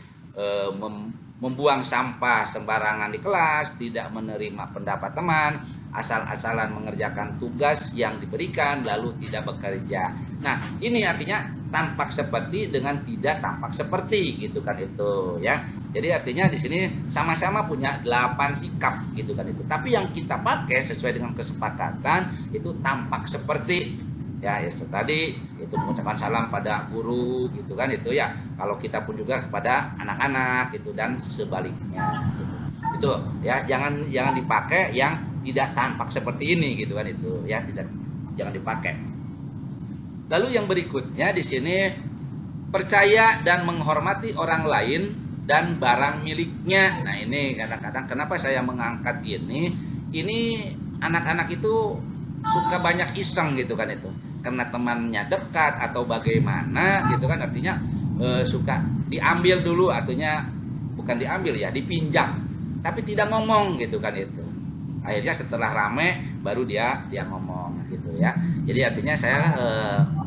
membuang sampah sembarangan di kelas, tidak menerima pendapat teman, asal-asalan mengerjakan tugas yang diberikan, lalu tidak bekerja. Nah, ini artinya tampak seperti dengan tidak tampak seperti gitu kan itu ya. Jadi artinya di sini sama-sama punya 8 sikap gitu kan itu. Tapi yang kita pakai sesuai dengan kesepakatan itu tampak seperti ya, tadi itu mengucapkan salam pada guru gitu kan itu ya. Kalau kita pun juga kepada anak-anak gitu dan sebaliknya gitu. Itu ya, jangan dipakai yang tidak tampak seperti ini gitu kan itu ya, jangan dipakai. Lalu yang berikutnya di sini percaya dan menghormati orang lain dan barang miliknya. Nah, ini kadang-kadang kenapa saya mengangkat ini anak-anak itu suka banyak iseng gitu kan itu. Karena temannya dekat atau bagaimana gitu kan artinya suka diambil dulu, artinya bukan diambil ya, dipinjam tapi tidak ngomong gitu kan itu. Akhirnya setelah rame baru dia ngomong gitu ya. Jadi artinya saya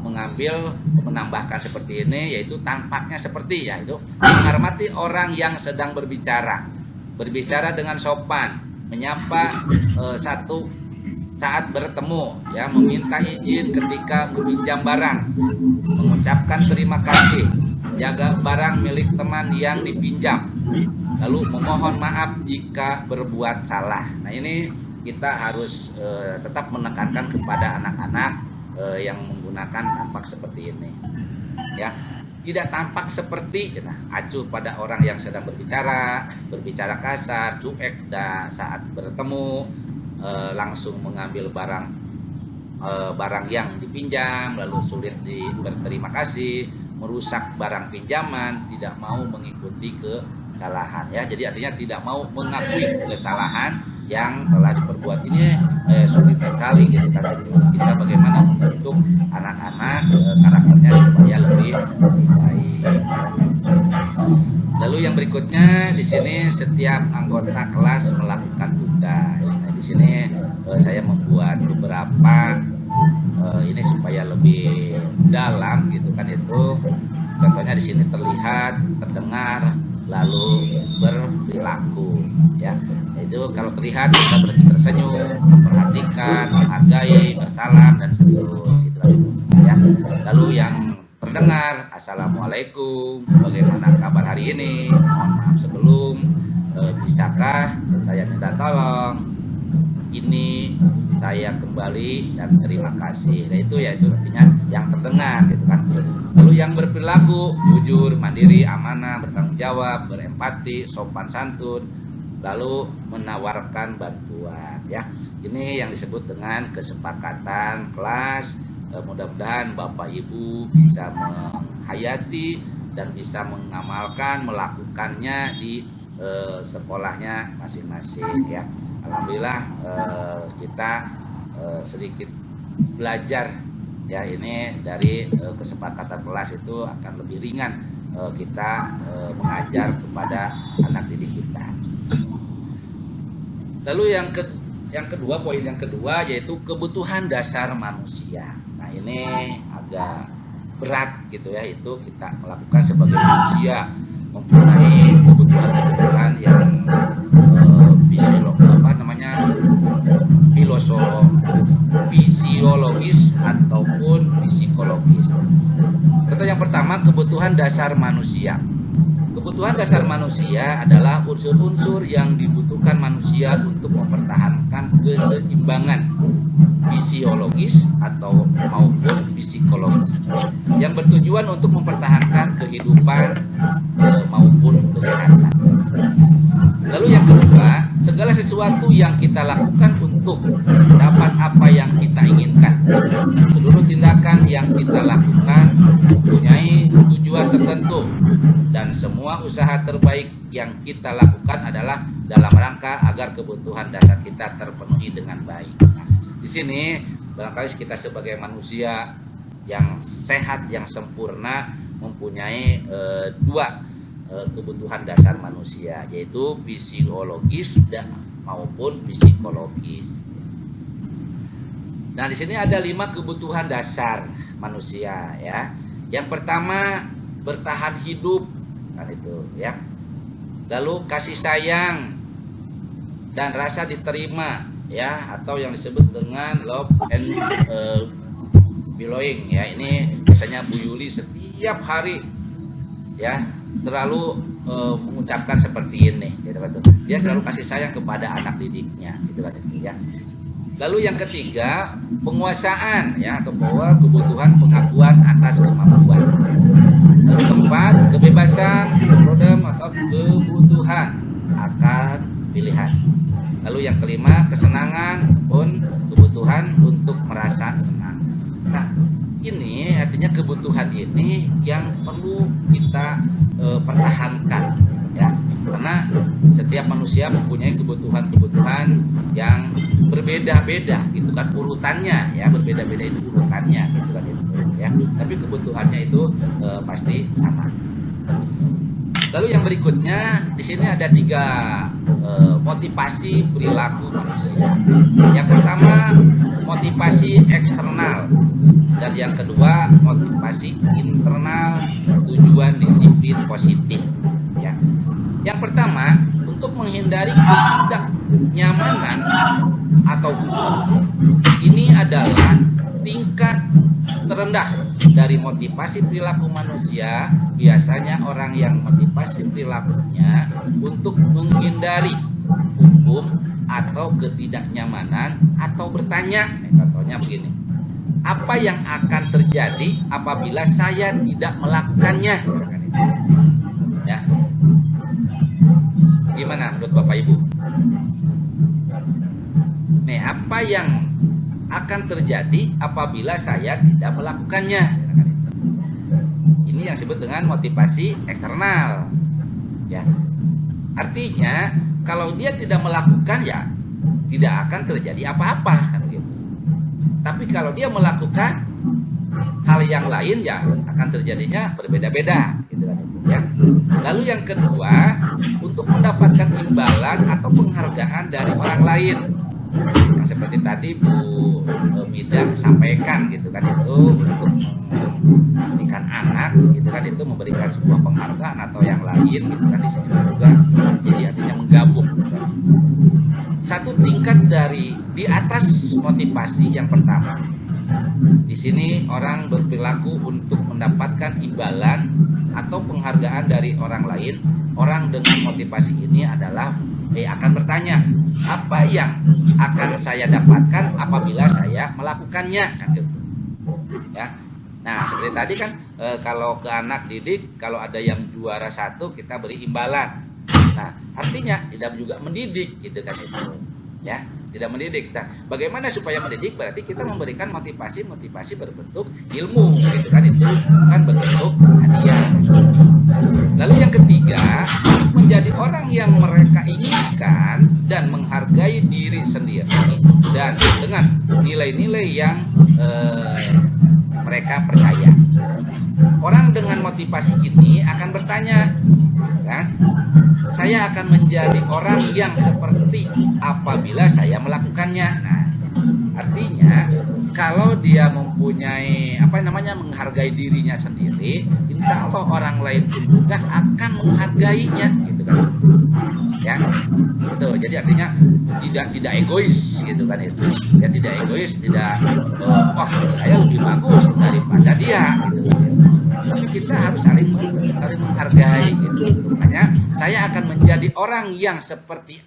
menambahkan seperti ini, yaitu tampaknya seperti ya itu menghormati orang yang sedang berbicara dengan sopan, menyapa satu saat bertemu ya, meminta izin ketika meminjam barang, mengucapkan terima kasih, jaga barang milik teman yang dipinjam, lalu memohon maaf jika berbuat salah. Nah, ini kita harus tetap menekankan kepada anak-anak yang menggunakan tampak seperti ini ya. Tidak tampak seperti acuh pada orang yang sedang berbicara kasar, cuek dan saat bertemu, langsung mengambil barang yang dipinjam, lalu sulit berterima kasih, merusak barang pinjaman, tidak mau mengikuti kesalahan ya. Jadi artinya tidak mau mengakui kesalahan yang telah diperbuat. Ini sulit sekali gitu kan. Kita bagaimana membentuk anak-anak karakternya supaya lebih baik. Lalu yang berikutnya di sini setiap anggota kelas melakukan tugas. Nah, di sini saya membuat beberapa ini supaya lebih dalam gitu kan itu. Contohnya di sini terlihat, terdengar, lalu berperilaku ya. Itu kalau terlihat kita berarti tersenyum, memperhatikan, menghargai, bersalam dan serius itu ya. Lalu yang terdengar, assalamualaikum, bagaimana kabar hari ini, mohon maaf sebelum, bisakah saya minta tolong, ini saya kembali dan terima kasih. Nah, itu ya, itu artinya yang terdengar gitu kan. Lalu yang berperilaku jujur, mandiri, amanah, bertanggung jawab, berempati, sopan santun, lalu menawarkan bantuan ya. Ini yang disebut dengan kesepakatan kelas. Mudah-mudahan Bapak Ibu bisa menghayati dan bisa mengamalkan, melakukannya di sekolahnya masing-masing ya. Alhamdulillah kita sedikit belajar ya, ini dari kesepakatan kelas itu akan lebih ringan kita mengajar kepada anak didik kita. Lalu yang kedua, poin yang kedua yaitu kebutuhan dasar manusia. Nah, ini agak berat gitu ya, itu kita melakukan sebagai manusia mempunyai kebutuhan yang fisiologis ataupun psikologis. Contoh yang pertama, kebutuhan kebutuhan dasar manusia. Kebutuhan dasar manusia adalah unsur-unsur yang dibutuhkan manusia untuk mempertahankan keseimbangan fisiologis atau maupun psikologis yang bertujuan untuk mempertahankan kehidupan maupun kesehatan. Lalu yang kedua, segala sesuatu yang kita lakukan untuk dapat apa yang kita inginkan. Seluruh tindakan yang kita lakukan mempunyai tujuan tertentu dan semua usaha terbaik yang kita lakukan adalah dalam rangka agar kebutuhan dasar kita terpenuhi dengan baik. Nah, di sini barangkali kita sebagai manusia yang sehat, yang sempurna mempunyai dua kebutuhan dasar manusia, yaitu fisiologis dan maupun psikologis. Nah, di sini ada 5 kebutuhan dasar manusia ya. Yang pertama, bertahan hidup, kan itu ya. Lalu kasih sayang dan rasa diterima ya, atau yang disebut dengan love and belonging ya. Ini biasanya Bu Yuli setiap hari ya terlalu mengucapkan seperti ini gitu kan. Dia selalu kasih sayang kepada anak didiknya gitu kan ya. Lalu yang ketiga, penguasaan ya, atau power, kebutuhan pengakuan atas kemampuan. Lalu keempat, kebebasan, freedom atau kebutuhan akan pilihan. Lalu yang kelima, kesenangan pun kebutuhan untuk merasa senang. Nah, ini artinya kebutuhan ini yang perlu kita pertahankan ya, karena setiap manusia mempunyai kebutuhan-kebutuhan yang berbeda-beda gitu kan urutannya ya, berbeda-beda itu urutannya gitu kan itu ya, tapi kebutuhannya itu pasti sama. Lalu yang berikutnya di sini ada 3 motivasi perilaku manusia. Yang pertama motivasi eksternal dan yang kedua motivasi internal, tujuan disiplin positif ya. Yang pertama, untuk menghindari ketidaknyamanan atau gugup. Ini adalah tingkat terendah dari motivasi perilaku manusia. Biasanya orang yang motivasi perilakunya untuk menghindari hukum atau ketidaknyamanan atau bertanya. Contohnya begini, apa yang akan terjadi apabila saya tidak melakukannya? Ya. Gimana menurut Bapak Ibu? Nih, apa yang akan terjadi apabila saya tidak melakukannya? Ini yang disebut dengan motivasi eksternal. Ya. Artinya, kalau dia tidak melakukan ya tidak akan terjadi apa-apa kan begitu. Tapi kalau dia melakukan hal yang lain ya akan terjadinya berbeda-beda gitu kan ya. Lalu yang kedua, untuk mendapatkan imbalan atau penghargaan dari orang lain. Yang seperti tadi Bu Mida sampaikan gitu kan, itu untuk memberikan anak gitu kan, itu memberikan sebuah penghargaan atau yang lain gitu kan, di sini juga jadi artinya menggabung gitu. Satu tingkat di atas motivasi yang pertama. Di sini orang berperilaku untuk mendapatkan imbalan atau penghargaan dari orang lain. Orang dengan motivasi ini adalah akan bertanya, apa yang akan saya dapatkan apabila saya melakukannya kan gitu. Ya. Nah, seperti tadi kan kalau ke anak didik, kalau ada yang juara 1 kita beri imbalan. Nah, artinya tidak juga mendidik gitu kan itu. Ya, tidak mendidik. Nah, bagaimana supaya mendidik? Berarti kita memberikan motivasi berbentuk ilmu gitu kan, itu kan berbentuk hadiah. Lalu yang ketiga, menjadi orang yang mereka inginkan dan menghargai diri sendiri dan dengan nilai-nilai yang mereka percaya. Orang dengan motivasi ini akan bertanya, kan? Saya akan menjadi orang yang seperti apabila saya melakukannya. Nah, artinya kalau dia mempunyai menghargai dirinya sendiri, insya Allah orang lain pun juga akan menghargainya, gitu kan? Ya, gitu. Jadi artinya tidak egois, gitu kan itu. Dia tidak egois, tidak saya lebih bagus daripada dia, gitu. tapi kita harus saling menghargai gitu. Makanya saya akan menjadi orang yang seperti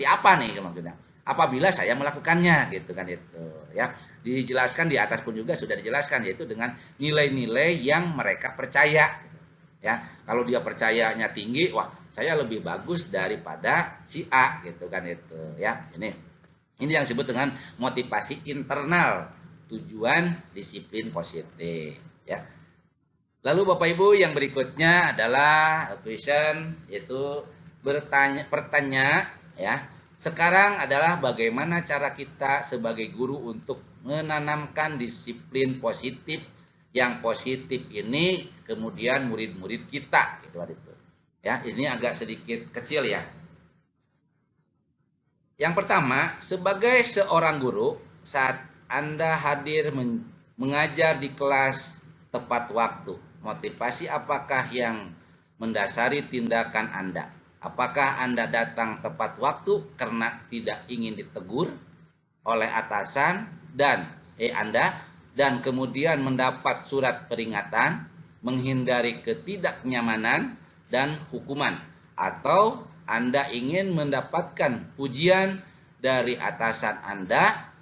apa nih maksudnya apabila saya melakukannya gitu kan itu ya. Dijelaskan di atas pun juga sudah dijelaskan, yaitu dengan nilai-nilai yang mereka percaya gitu. Ya, kalau dia percayanya tinggi, wah saya lebih bagus daripada si A gitu kan itu ya. Ini yang disebut dengan motivasi internal, tujuan disiplin positif ya. Lalu Bapak Ibu, yang berikutnya adalah question, yaitu pertanyaan ya. Sekarang adalah bagaimana cara kita sebagai guru untuk menanamkan disiplin positif, yang positif ini kemudian murid-murid kita gitu itu. Ya, ini agak sedikit kecil ya. Yang pertama, sebagai seorang guru, saat Anda hadir mengajar di kelas tepat waktu, motivasi apakah yang mendasari tindakan Anda? Apakah Anda datang tepat waktu karena tidak ingin ditegur oleh atasan Anda dan kemudian mendapat surat peringatan, menghindari ketidaknyamanan dan hukuman, atau Anda ingin mendapatkan pujian dari atasan Anda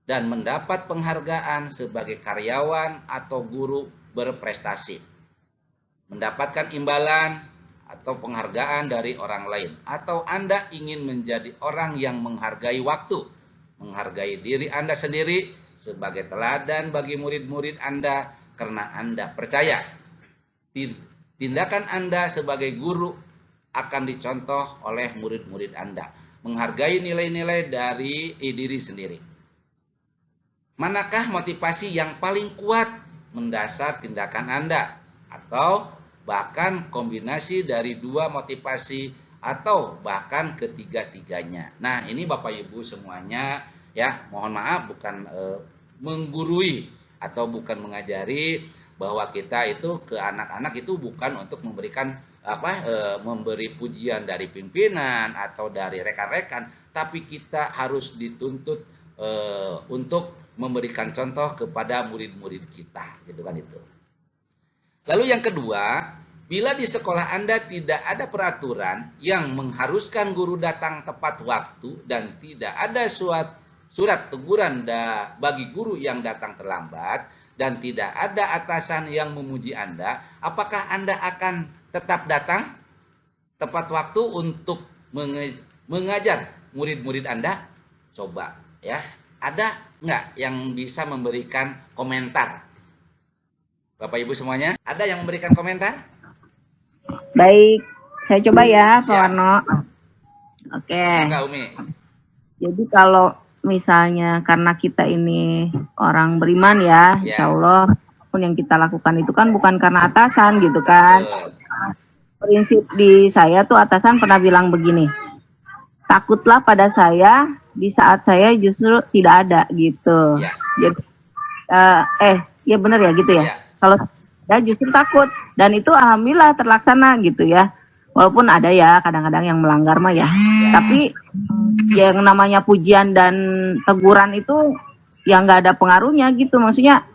dan mendapat penghargaan sebagai karyawan atau guru berprestasi, mendapatkan imbalan atau penghargaan dari orang lain, atau Anda ingin menjadi orang yang menghargai waktu, menghargai diri Anda sendiri sebagai teladan bagi murid-murid Anda karena Anda percaya tindakan Anda sebagai guru akan dicontoh oleh murid-murid Anda, menghargai nilai-nilai dari diri sendiri. Manakah motivasi yang paling kuat mendasar tindakan Anda, atau bahkan kombinasi dari dua motivasi, atau bahkan ketiga-tiganya? Nah, ini Bapak Ibu semuanya ya, mohon maaf bukan menggurui atau bukan mengajari bahwa kita itu ke anak-anak itu bukan untuk memberikan memberi pujian dari pimpinan atau dari rekan-rekan, tapi kita harus dituntut untuk memberikan contoh kepada murid-murid kita gitu kan itu. Lalu yang kedua, bila di sekolah Anda tidak ada peraturan yang mengharuskan guru datang tepat waktu dan tidak ada surat teguran bagi guru yang datang terlambat dan tidak ada atasan yang memuji Anda, apakah Anda akan tetap datang tepat waktu untuk mengajar murid-murid Anda? Coba ya, ada nggak yang bisa memberikan komentar? Bapak Ibu semuanya, ada yang memberikan komentar?
Baik, saya coba ya, Pak Warno. Oke.
Enggak, Umi.
Jadi kalau misalnya karena kita ini orang beriman ya, Insya Allah, apapun yang kita lakukan itu kan bukan karena atasan gitu kan. Prinsip di saya tuh atasan pernah bilang begini, takutlah pada saya di saat saya justru tidak ada gitu.
Ya.
Jadi, ya benar ya gitu ya.
Ya.
Kalau saya justru takut, dan itu alhamdulillah terlaksana gitu ya. Walaupun ada ya kadang-kadang yang melanggar mah ya. Tapi yang namanya pujian dan teguran itu ya nggak ada pengaruhnya gitu. Maksudnya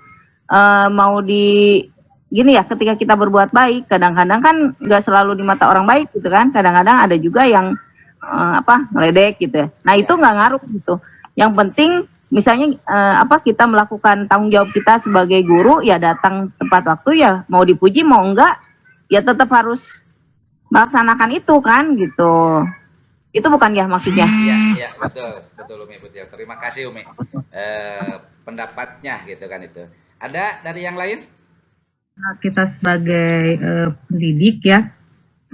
mau di gini ya, ketika kita berbuat baik, kadang-kadang kan nggak selalu di mata orang baik gitu kan. Kadang-kadang ada juga yang ngeledek gitu ya. Nah itu nggak ngaruh gitu. Yang penting misalnya kita melakukan tanggung jawab kita sebagai guru ya, datang tepat waktu ya, mau dipuji mau enggak ya tetap harus melaksanakan itu kan gitu. Itu bukan ya maksudnya?
Iya, betul Umi, betul. Terima kasih Umi pendapatnya gitu kan itu. Ada dari yang lain?
Kita sebagai pendidik ya,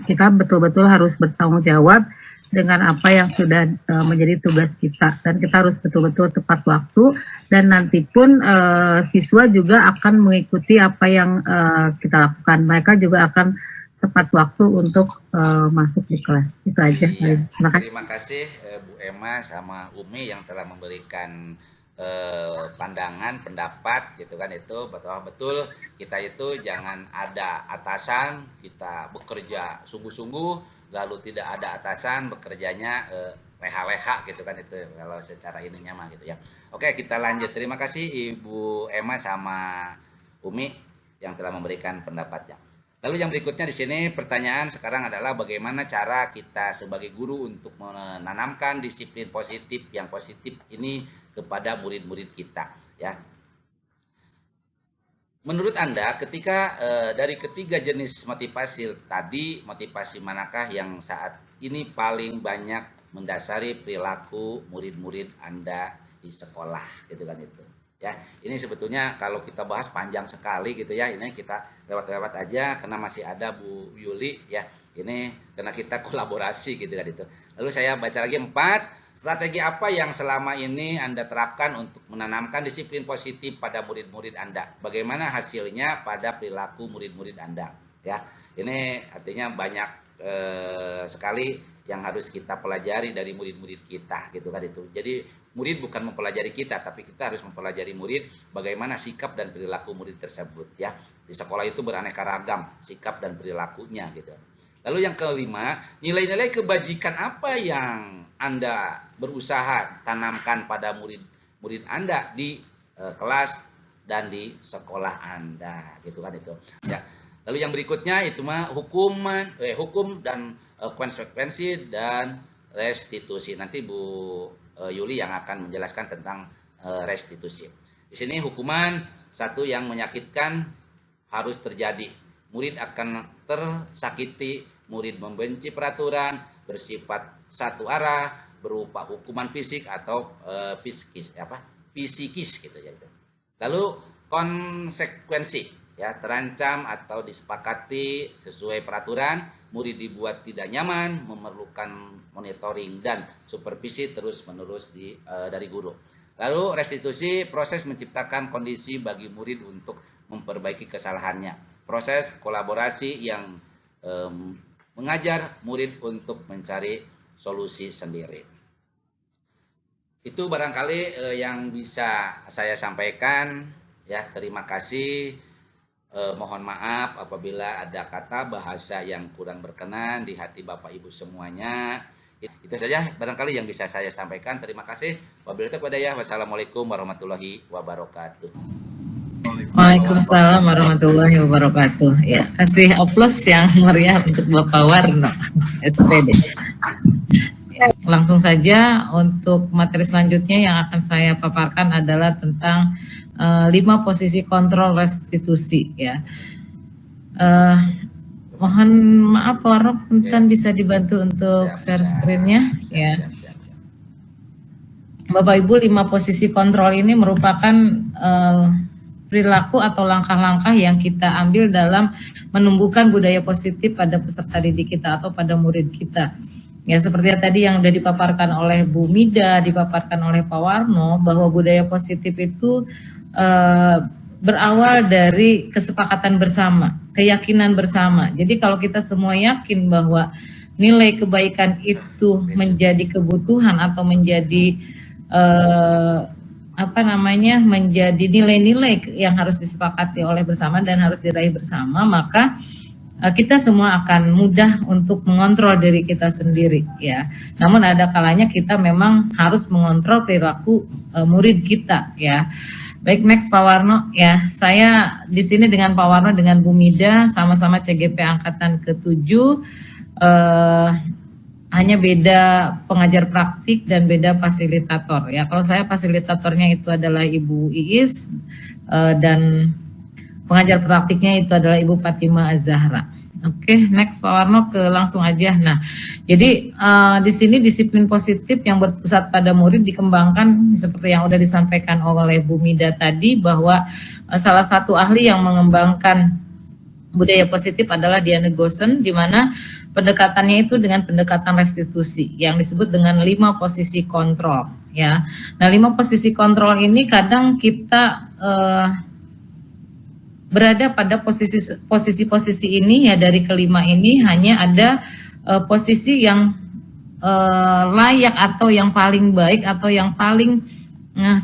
kita betul-betul harus bertanggung jawab dengan apa yang sudah menjadi tugas kita, dan kita harus betul-betul tepat waktu, dan nanti pun siswa juga akan mengikuti apa yang kita lakukan. Mereka juga akan tepat waktu untuk masuk di kelas. Itu aja.
Iya.
Terima
Terima kasih Bu Emma sama Umi yang telah memberikan pandangan, pendapat gitu kan itu. Betul kita itu jangan ada atasan, kita bekerja sungguh-sungguh, lalu tidak ada atasan, bekerjanya leha-leha gitu kan itu, kalau secara ininya mah gitu ya. Oke, kita lanjut. Terima kasih Ibu Emma sama Umi. yang telah memberikan pendapatnya. Lalu yang berikutnya di sini pertanyaan sekarang adalah bagaimana cara kita sebagai guru untuk menanamkan disiplin positif yang positif ini kepada murid-murid kita, ya. Menurut Anda, ketika dari ketiga jenis motivasi tadi, motivasi manakah yang saat ini paling banyak mendasari perilaku murid-murid Anda di sekolah, gitu kan itu. Ya, ini sebetulnya kalau kita bahas panjang sekali gitu ya. Ini kita lewat-lewat aja karena masih ada Bu Yuli ya. Ini karena kita kolaborasi gitu kan itu. Lalu saya baca lagi 4 strategi apa yang selama ini Anda terapkan untuk menanamkan disiplin positif pada murid-murid Anda? Bagaimana hasilnya pada perilaku murid-murid Anda? Ya, ini artinya banyak sekali yang harus kita pelajari dari murid-murid kita, gitu kan itu. Jadi murid bukan mempelajari kita, tapi kita harus mempelajari murid bagaimana sikap dan perilaku murid tersebut, ya. Di sekolah itu beraneka ragam sikap dan perilakunya, gitu. Lalu yang kelima, nilai-nilai kebajikan apa yang Anda berusaha tanamkan pada murid-murid Anda di kelas dan di sekolah Anda, gitu kan itu. Ya. Lalu yang berikutnya itu mah hukum dan konsekuensi dan restitusi. Nanti Bu Yuli yang akan menjelaskan tentang restitusi. Di sini hukuman satu yang menyakitkan harus terjadi. Murid akan tersakiti, murid membenci peraturan bersifat satu arah berupa hukuman fisik atau psikis gitu ya. Lalu konsekuensi ya, terancam atau disepakati sesuai peraturan, murid dibuat tidak nyaman, memerlukan monitoring dan supervisi terus-menerus dari guru. Lalu restitusi, proses menciptakan kondisi bagi murid untuk memperbaiki kesalahannya. Proses kolaborasi yang mengajar murid untuk mencari solusi sendiri. Itu barangkali yang bisa saya sampaikan. Ya, terima kasih. Mohon maaf apabila ada kata bahasa yang kurang berkenan di hati Bapak Ibu semuanya. Itu saja barangkali yang bisa saya sampaikan. Terima kasih. Wabillahi taufiq wal hidayah. Wassalamualaikum warahmatullahi wabarakatuh.
Waalaikumsalam warahmatullahi wabarakatuh. Ya, kasih oplos yang meriah untuk Bapak Warno SPD. Ya, langsung saja untuk materi selanjutnya yang akan saya paparkan adalah tentang 5 posisi kontrol restitusi ya. Mohon maaf Warno, punten bisa dibantu untuk share screen-nya ya. Bapak Ibu, 5 posisi kontrol ini merupakan perilaku atau langkah-langkah yang kita ambil dalam menumbuhkan budaya positif pada peserta didik kita atau pada murid kita. Ya, seperti tadi yang sudah dipaparkan oleh Bu Mida, dipaparkan oleh Pak Warno, bahwa budaya positif itu berawal dari kesepakatan bersama, keyakinan bersama. Jadi kalau kita semua yakin bahwa nilai kebaikan itu menjadi kebutuhan atau menjadi menjadi nilai-nilai yang harus disepakati oleh bersama dan harus diraih bersama, maka kita semua akan mudah untuk mengontrol diri kita sendiri ya. Namun ada kalanya kita memang harus mengontrol perilaku murid kita ya. Baik, next Pak Warno ya. Saya di sini dengan Pak Warno dengan Bu Mida sama-sama CGP angkatan ke-7. Hanya beda pengajar praktik dan beda fasilitator ya. Kalau saya fasilitatornya itu adalah Ibu Iis dan pengajar praktiknya itu adalah Ibu Fatima Az-Zahra. Oke, next Pak Warno langsung aja. Nah, jadi di sini disiplin positif yang berpusat pada murid dikembangkan seperti yang sudah disampaikan oleh Bu Mida tadi, bahwa salah satu ahli yang mengembangkan budaya positif adalah Diane Goosen, di mana pendekatannya itu dengan pendekatan restitusi yang disebut dengan 5 posisi kontrol ya. Nah, 5 posisi kontrol ini kadang kita berada pada posisi ini ya. Dari kelima ini hanya ada posisi yang layak atau yang paling baik atau yang paling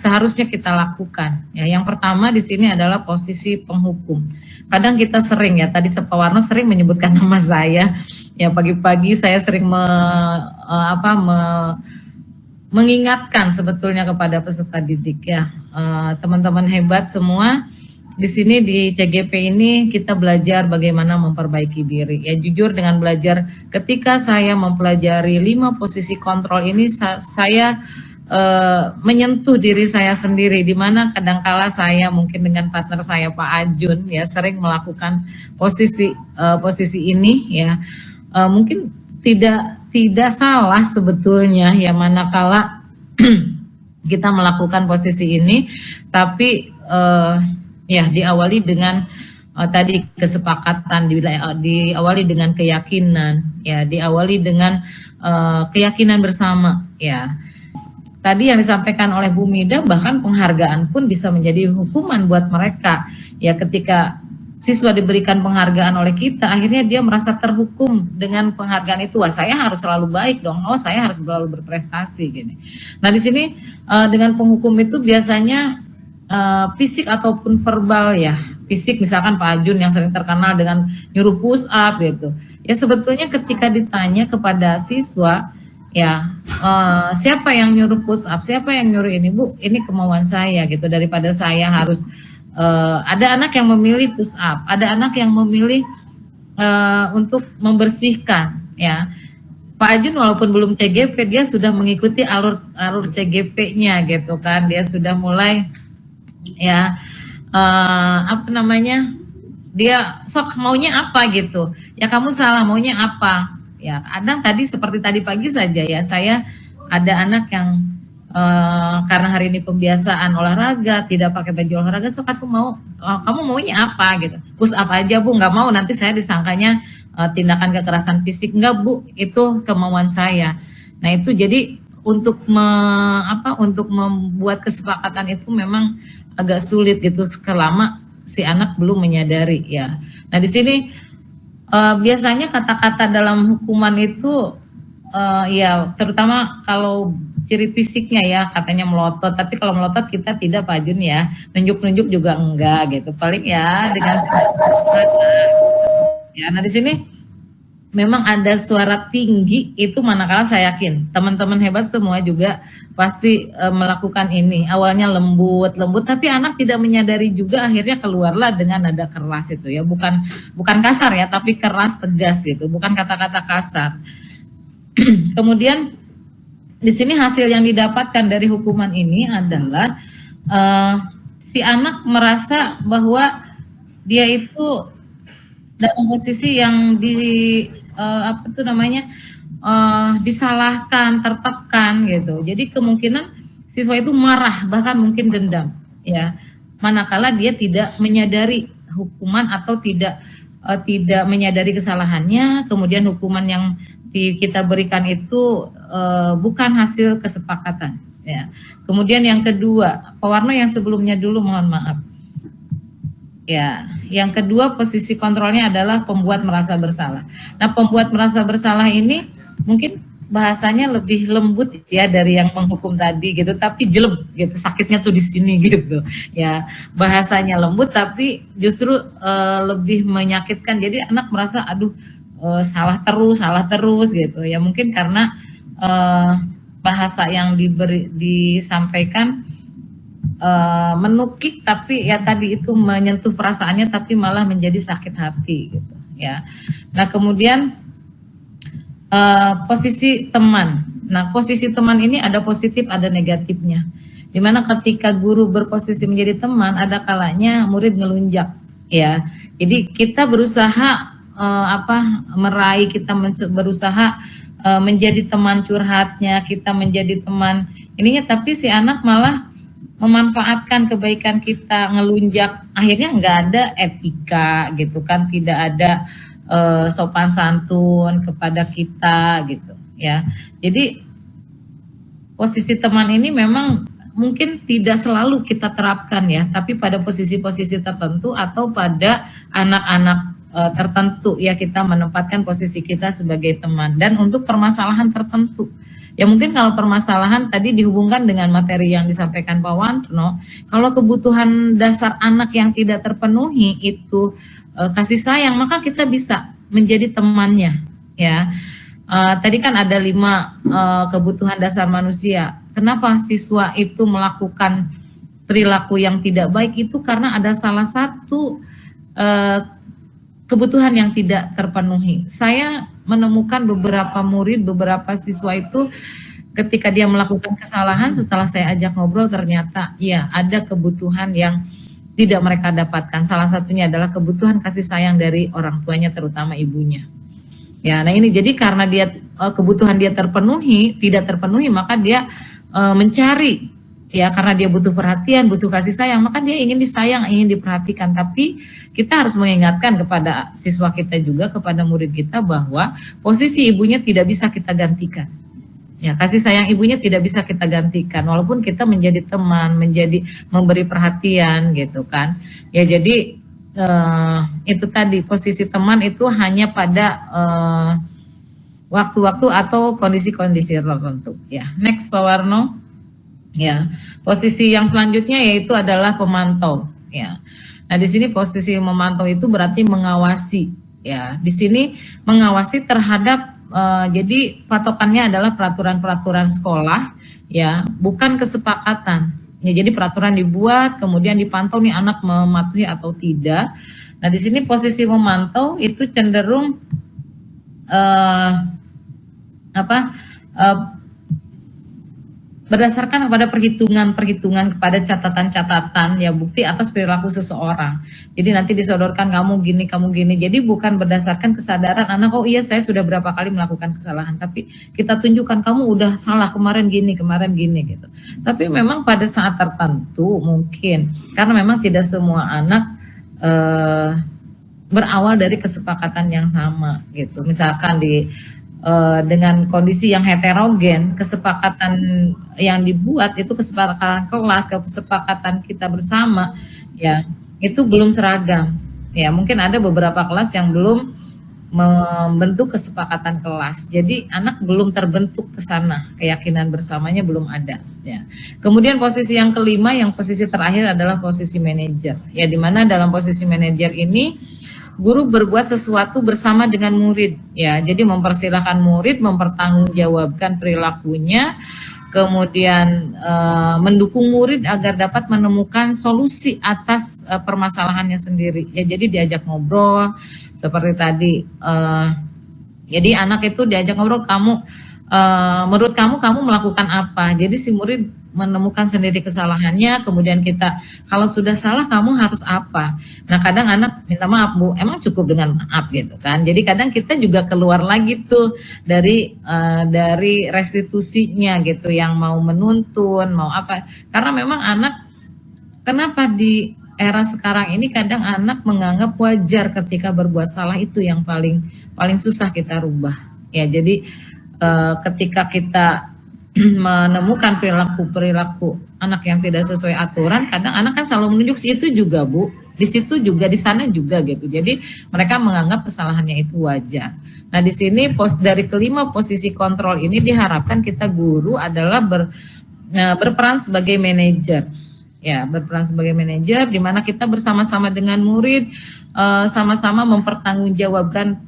seharusnya kita lakukan ya. Yang pertama di sini adalah posisi penghukum. Kadang kita sering ya, tadi Pak Warno sering menyebutkan nama saya ya. Pagi-pagi saya sering mengingatkan sebetulnya kepada peserta didik ya, teman-teman hebat semua. di sini di CGP ini kita belajar bagaimana memperbaiki diri. Ya jujur dengan belajar, ketika saya mempelajari 5 posisi kontrol ini, saya menyentuh diri saya sendiri, di mana kadangkala saya mungkin dengan partner saya Pak Ajun ya sering melakukan posisi ini ya. Mungkin tidak salah sebetulnya ya, manakala kita melakukan posisi ini, tapi ya diawali dengan tadi kesepakatan, diawali dengan keyakinan ya, diawali dengan keyakinan bersama ya. Tadi yang disampaikan oleh Bu Mida, bahkan penghargaan pun bisa menjadi hukuman buat mereka ya. Ketika siswa diberikan penghargaan oleh kita, akhirnya dia merasa terhukum dengan penghargaan itu. Wah, saya harus selalu baik dong. Oh, saya harus selalu berprestasi gini. Nah, di sini dengan penghukum itu biasanya fisik ataupun verbal ya. Fisik misalkan Pak Ajun yang sering terkenal dengan nyuruh push up gitu. Ya sebetulnya ketika ditanya kepada siswa ya, siapa yang nyuruh push up, siapa yang nyuruh ini, Bu, ini kemauan saya gitu, daripada saya harus ada anak yang memilih push up, ada anak yang memilih untuk membersihkan ya. Pak Ajun walaupun belum CGP, dia sudah mengikuti alur CGP-nya gitu kan, dia sudah mulai ya dia sok maunya apa gitu ya, kamu salah, maunya apa ya. Kadang tadi seperti tadi pagi saja ya, saya ada anak yang karena hari ini pembiasaan olahraga, tidak pakai baju olahraga, so aku mau, kamu maunya apa gitu, push up aja Bu, nggak mau nanti saya disangkanya tindakan kekerasan fisik. Enggak Bu, itu kemauan saya. Nah itu jadi untuk membuat kesepakatan itu memang agak sulit gitu, selama si anak belum menyadari ya. Nah di sini biasanya kata-kata dalam hukuman itu ya terutama kalau ciri fisiknya ya, katanya melotot, tapi kalau melotot kita tidak Pak Jun ya, nunjuk-nunjuk juga enggak gitu, paling ya dengan ya. Nah di sini memang ada suara tinggi itu, manakala saya yakin teman-teman hebat semua juga pasti melakukan ini. Awalnya lembut, tapi anak tidak menyadari juga, akhirnya keluarlah dengan nada keras itu ya, bukan kasar ya, tapi keras tegas gitu, bukan kata-kata kasar. Kemudian di sini hasil yang didapatkan dari hukuman ini adalah si anak merasa bahwa dia itu dalam posisi yang disalahkan, tertekan gitu. Jadi kemungkinan siswa itu marah, bahkan mungkin dendam ya, manakala dia tidak menyadari hukuman atau tidak menyadari kesalahannya. Kemudian hukuman yang kita berikan itu bukan hasil kesepakatan ya. Kemudian yang kedua, Pak Warno yang sebelumnya dulu, mohon maaf ya. Yang kedua, posisi kontrolnya adalah pembuat merasa bersalah. Nah, pembuat merasa bersalah ini mungkin bahasanya lebih lembut ya dari yang menghukum tadi gitu, tapi jelek gitu, sakitnya tuh di sini gitu ya. Bahasanya lembut tapi justru lebih menyakitkan. Jadi anak merasa aduh, salah terus gitu ya, mungkin karena bahasa yang disampaikan menukik, tapi ya tadi itu menyentuh perasaannya, tapi malah menjadi sakit hati gitu ya. Nah kemudian posisi teman. Nah posisi teman ini ada positif ada negatifnya, dimana ketika guru berposisi menjadi teman, ada kalanya murid ngelunjak ya. Jadi kita berusaha meraih, kita berusaha menjadi teman curhatnya, kita menjadi teman ininya, tapi si anak malah memanfaatkan kebaikan kita, ngelunjak, akhirnya nggak ada etika gitu kan, tidak ada sopan santun kepada kita gitu ya. Jadi posisi teman ini memang mungkin tidak selalu kita terapkan ya, tapi pada posisi-posisi tertentu atau pada anak-anak tertentu ya, kita menempatkan posisi kita sebagai teman. Dan untuk permasalahan tertentu ya, mungkin kalau permasalahan tadi dihubungkan dengan materi yang disampaikan Pak Warno, kalau kebutuhan dasar anak yang tidak terpenuhi itu kasih sayang, maka kita bisa menjadi temannya ya. Tadi kan ada 5 kebutuhan dasar manusia. Kenapa siswa itu melakukan perilaku yang tidak baik itu karena ada salah satu kebutuhan yang tidak terpenuhi. Saya menemukan beberapa murid, beberapa siswa itu ketika dia melakukan kesalahan, setelah saya ajak ngobrol ternyata ya ada kebutuhan yang tidak mereka dapatkan. Salah satunya adalah kebutuhan kasih sayang dari orang tuanya, terutama ibunya. Ya, nah ini jadi karena dia kebutuhan dia tidak terpenuhi, maka dia mencari, ya karena dia butuh perhatian, butuh kasih sayang, maka dia ingin disayang, ingin diperhatikan. Tapi kita harus mengingatkan kepada siswa kita juga, kepada murid kita bahwa posisi ibunya tidak bisa kita gantikan. Ya, kasih sayang ibunya tidak bisa kita gantikan, walaupun kita menjadi teman, memberi perhatian gitu kan. Ya jadi itu tadi, posisi teman itu hanya pada waktu-waktu atau kondisi-kondisi tertentu. Ya, next Pak Warno. Ya, posisi yang selanjutnya yaitu adalah pemantau. Ya, nah di sini posisi memantau itu berarti mengawasi. Ya, di sini mengawasi terhadap jadi patokannya adalah peraturan-peraturan sekolah, ya, bukan kesepakatan. Ya, jadi peraturan dibuat, kemudian dipantau nih anak mematuhi atau tidak. Nah, di sini posisi memantau itu cenderung berdasarkan kepada perhitungan kepada catatan-catatan, ya bukti atas perilaku seseorang. Jadi nanti disodorkan kamu gini. Jadi bukan berdasarkan kesadaran anak, oh iya saya sudah berapa kali melakukan kesalahan, tapi kita tunjukkan kamu udah salah kemarin gini gitu. Tapi memang pada saat tertentu mungkin karena memang tidak semua anak berawal dari kesepakatan yang sama gitu. Misalkan dengan kondisi yang heterogen, kesepakatan yang dibuat itu kesepakatan kelas, kesepakatan kita bersama, ya itu belum seragam. Ya mungkin ada beberapa kelas yang belum membentuk kesepakatan kelas, jadi anak belum terbentuk ke sana, keyakinan bersamanya belum ada. Ya. Kemudian posisi yang kelima, yang posisi terakhir adalah posisi manajer. Ya, di mana dalam posisi manajer ini guru berbuat sesuatu bersama dengan murid, ya. Jadi mempersilahkan murid mempertanggungjawabkan perilakunya, kemudian mendukung murid agar dapat menemukan solusi atas permasalahannya sendiri. Ya, jadi diajak ngobrol seperti tadi. Jadi anak itu diajak ngobrol, menurut kamu melakukan apa? Jadi si murid menemukan sendiri kesalahannya, kemudian kita kalau sudah salah kamu harus apa. Nah kadang anak minta maaf Bu, emang cukup dengan maaf gitu kan. Jadi kadang kita juga keluar lagi tuh dari restitusinya gitu, yang mau menuntun, mau apa. Karena memang anak, kenapa di era sekarang ini kadang anak menganggap wajar ketika berbuat salah, itu yang paling susah kita rubah. Ya jadi ketika kita menemukan perilaku anak yang tidak sesuai aturan, kadang anak kan selalu menunjuk situ juga Bu, di situ juga, di sana juga gitu. Jadi mereka menganggap kesalahannya itu wajar. Nah di sini dari kelima posisi kontrol ini diharapkan kita guru adalah berperan sebagai manajer. Ya, berperan sebagai manajer di mana kita bersama-sama dengan murid sama-sama mempertanggungjawabkan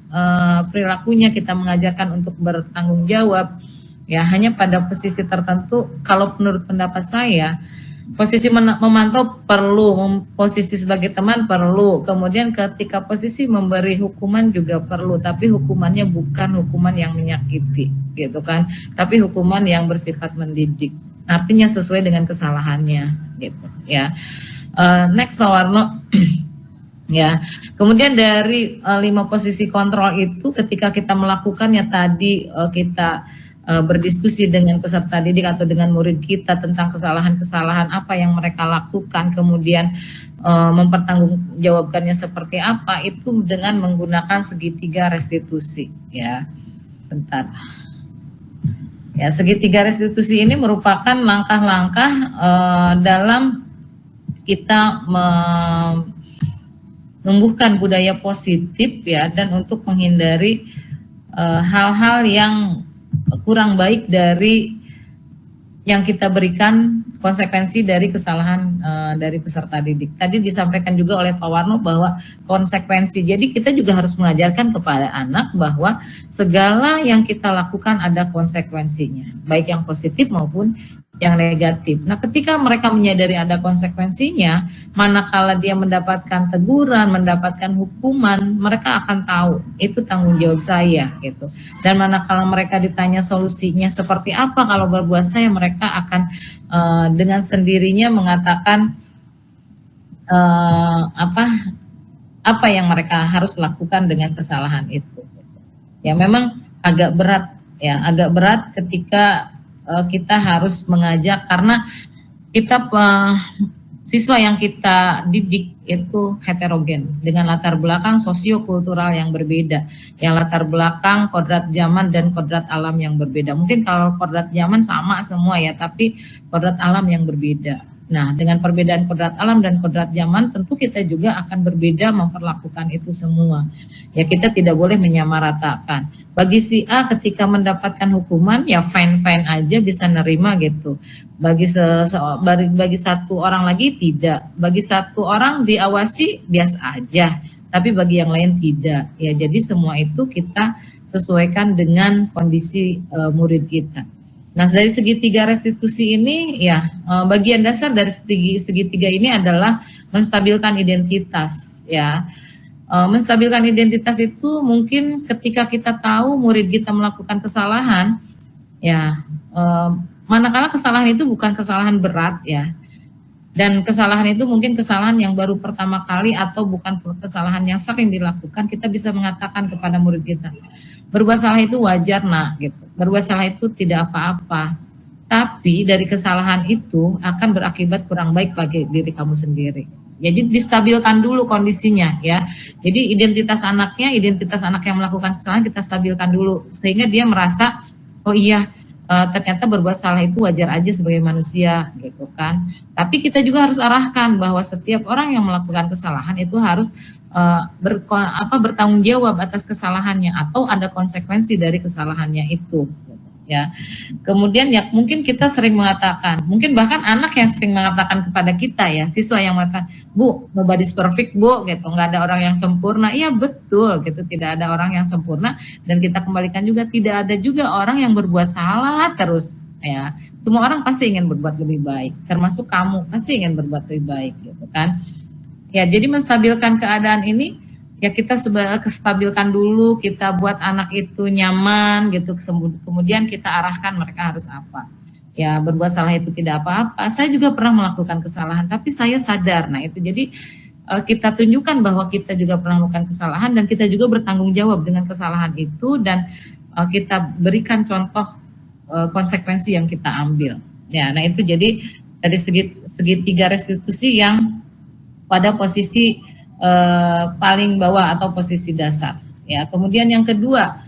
perilakunya, kita mengajarkan untuk bertanggung jawab. Ya, hanya pada posisi tertentu, kalau menurut pendapat saya, posisi memantau perlu, posisi sebagai teman perlu, kemudian ketika posisi memberi hukuman juga perlu, tapi hukumannya bukan hukuman yang menyakiti, gitu kan, tapi hukuman yang bersifat mendidik, artinya sesuai dengan kesalahannya, gitu, ya. Next Pak Warno. Ya, kemudian dari 5 posisi kontrol itu, ketika kita melakukannya tadi, kita berdiskusi dengan peserta didik atau dengan murid kita tentang kesalahan-kesalahan apa yang mereka lakukan, kemudian mempertanggungjawabkannya seperti apa, itu dengan menggunakan segitiga restitusi. Ya, bentar. Ya, segitiga restitusi ini merupakan langkah-langkah dalam kita menumbuhkan budaya positif, ya, dan untuk menghindari hal-hal yang kurang baik dari yang kita berikan, konsekuensi dari kesalahan dari peserta didik. Tadi disampaikan juga oleh Pak Warno bahwa konsekuensi, jadi kita juga harus mengajarkan kepada anak bahwa segala yang kita lakukan ada konsekuensinya, baik yang positif maupun yang negatif. Nah, ketika mereka menyadari ada konsekuensinya, manakala dia mendapatkan teguran, mendapatkan hukuman, mereka akan tahu itu tanggung jawab saya gitu. Dan manakala mereka ditanya solusinya seperti apa kalau berbuat saya, mereka akan dengan sendirinya mengatakan apa yang mereka harus lakukan dengan kesalahan itu. Ya, memang agak berat ketika kita harus mengajak, karena kita siswa yang kita didik itu heterogen dengan latar belakang sosiokultural yang berbeda, yang latar belakang kodrat zaman dan kodrat alam yang berbeda. Mungkin kalau kodrat zaman sama semua ya, tapi kodrat alam yang berbeda. Nah, dengan perbedaan kodrat alam dan kodrat zaman, tentu kita juga akan berbeda memperlakukan itu semua. Ya, kita tidak boleh menyamaratakan. Bagi si A ketika mendapatkan hukuman, ya fine-fine aja, bisa nerima gitu. Bagi satu orang lagi tidak. Bagi satu orang diawasi biasa aja, tapi bagi yang lain tidak. Ya, jadi semua itu kita sesuaikan dengan kondisi murid kita. Nah, dari segitiga restitusi ini, ya bagian dasar dari segitiga ini adalah menstabilkan identitas, ya. Menstabilkan identitas itu mungkin ketika kita tahu murid kita melakukan kesalahan, ya manakala kesalahan itu bukan kesalahan berat, ya, dan kesalahan itu mungkin kesalahan yang baru pertama kali atau bukan kesalahan yang sering dilakukan, kita bisa mengatakan kepada murid kita, berbuat salah itu wajar nak, gitu. Berbuat salah itu tidak apa-apa. Tapi dari kesalahan itu akan berakibat kurang baik bagi diri kamu sendiri. Jadi distabilkan dulu kondisinya, ya. Jadi identitas anak yang melakukan kesalahan kita stabilkan dulu sehingga dia merasa, oh iya, ternyata berbuat salah itu wajar aja sebagai manusia, gitu kan. Tapi kita juga harus arahkan bahwa setiap orang yang melakukan kesalahan itu harus bertanggung jawab atas kesalahannya atau ada konsekuensi dari kesalahannya itu. Ya, kemudian ya mungkin kita sering mengatakan, mungkin bahkan anak yang sering mengatakan kepada kita, ya, siswa yang mengatakan, Bu, nobody's perfect, Bu, gitu, nggak ada orang yang sempurna. Iya betul, gitu, tidak ada orang yang sempurna, dan kita kembalikan juga tidak ada juga orang yang berbuat salah terus, ya. Semua orang pasti ingin berbuat lebih baik, termasuk kamu pasti ingin berbuat lebih baik, gitu kan. Ya, jadi menstabilkan keadaan ini, ya kita stabilkan dulu, kita buat anak itu nyaman gitu, kemudian kita arahkan mereka harus apa. Ya, berbuat salah itu tidak apa-apa. Saya juga pernah melakukan kesalahan, tapi saya sadar. Nah, itu jadi kita tunjukkan bahwa kita juga pernah melakukan kesalahan dan kita juga bertanggung jawab dengan kesalahan itu, dan kita berikan contoh konsekuensi yang kita ambil. Ya, nah itu jadi dari segitiga restitusi yang pada posisi paling bawah atau posisi dasar, ya. Kemudian yang kedua,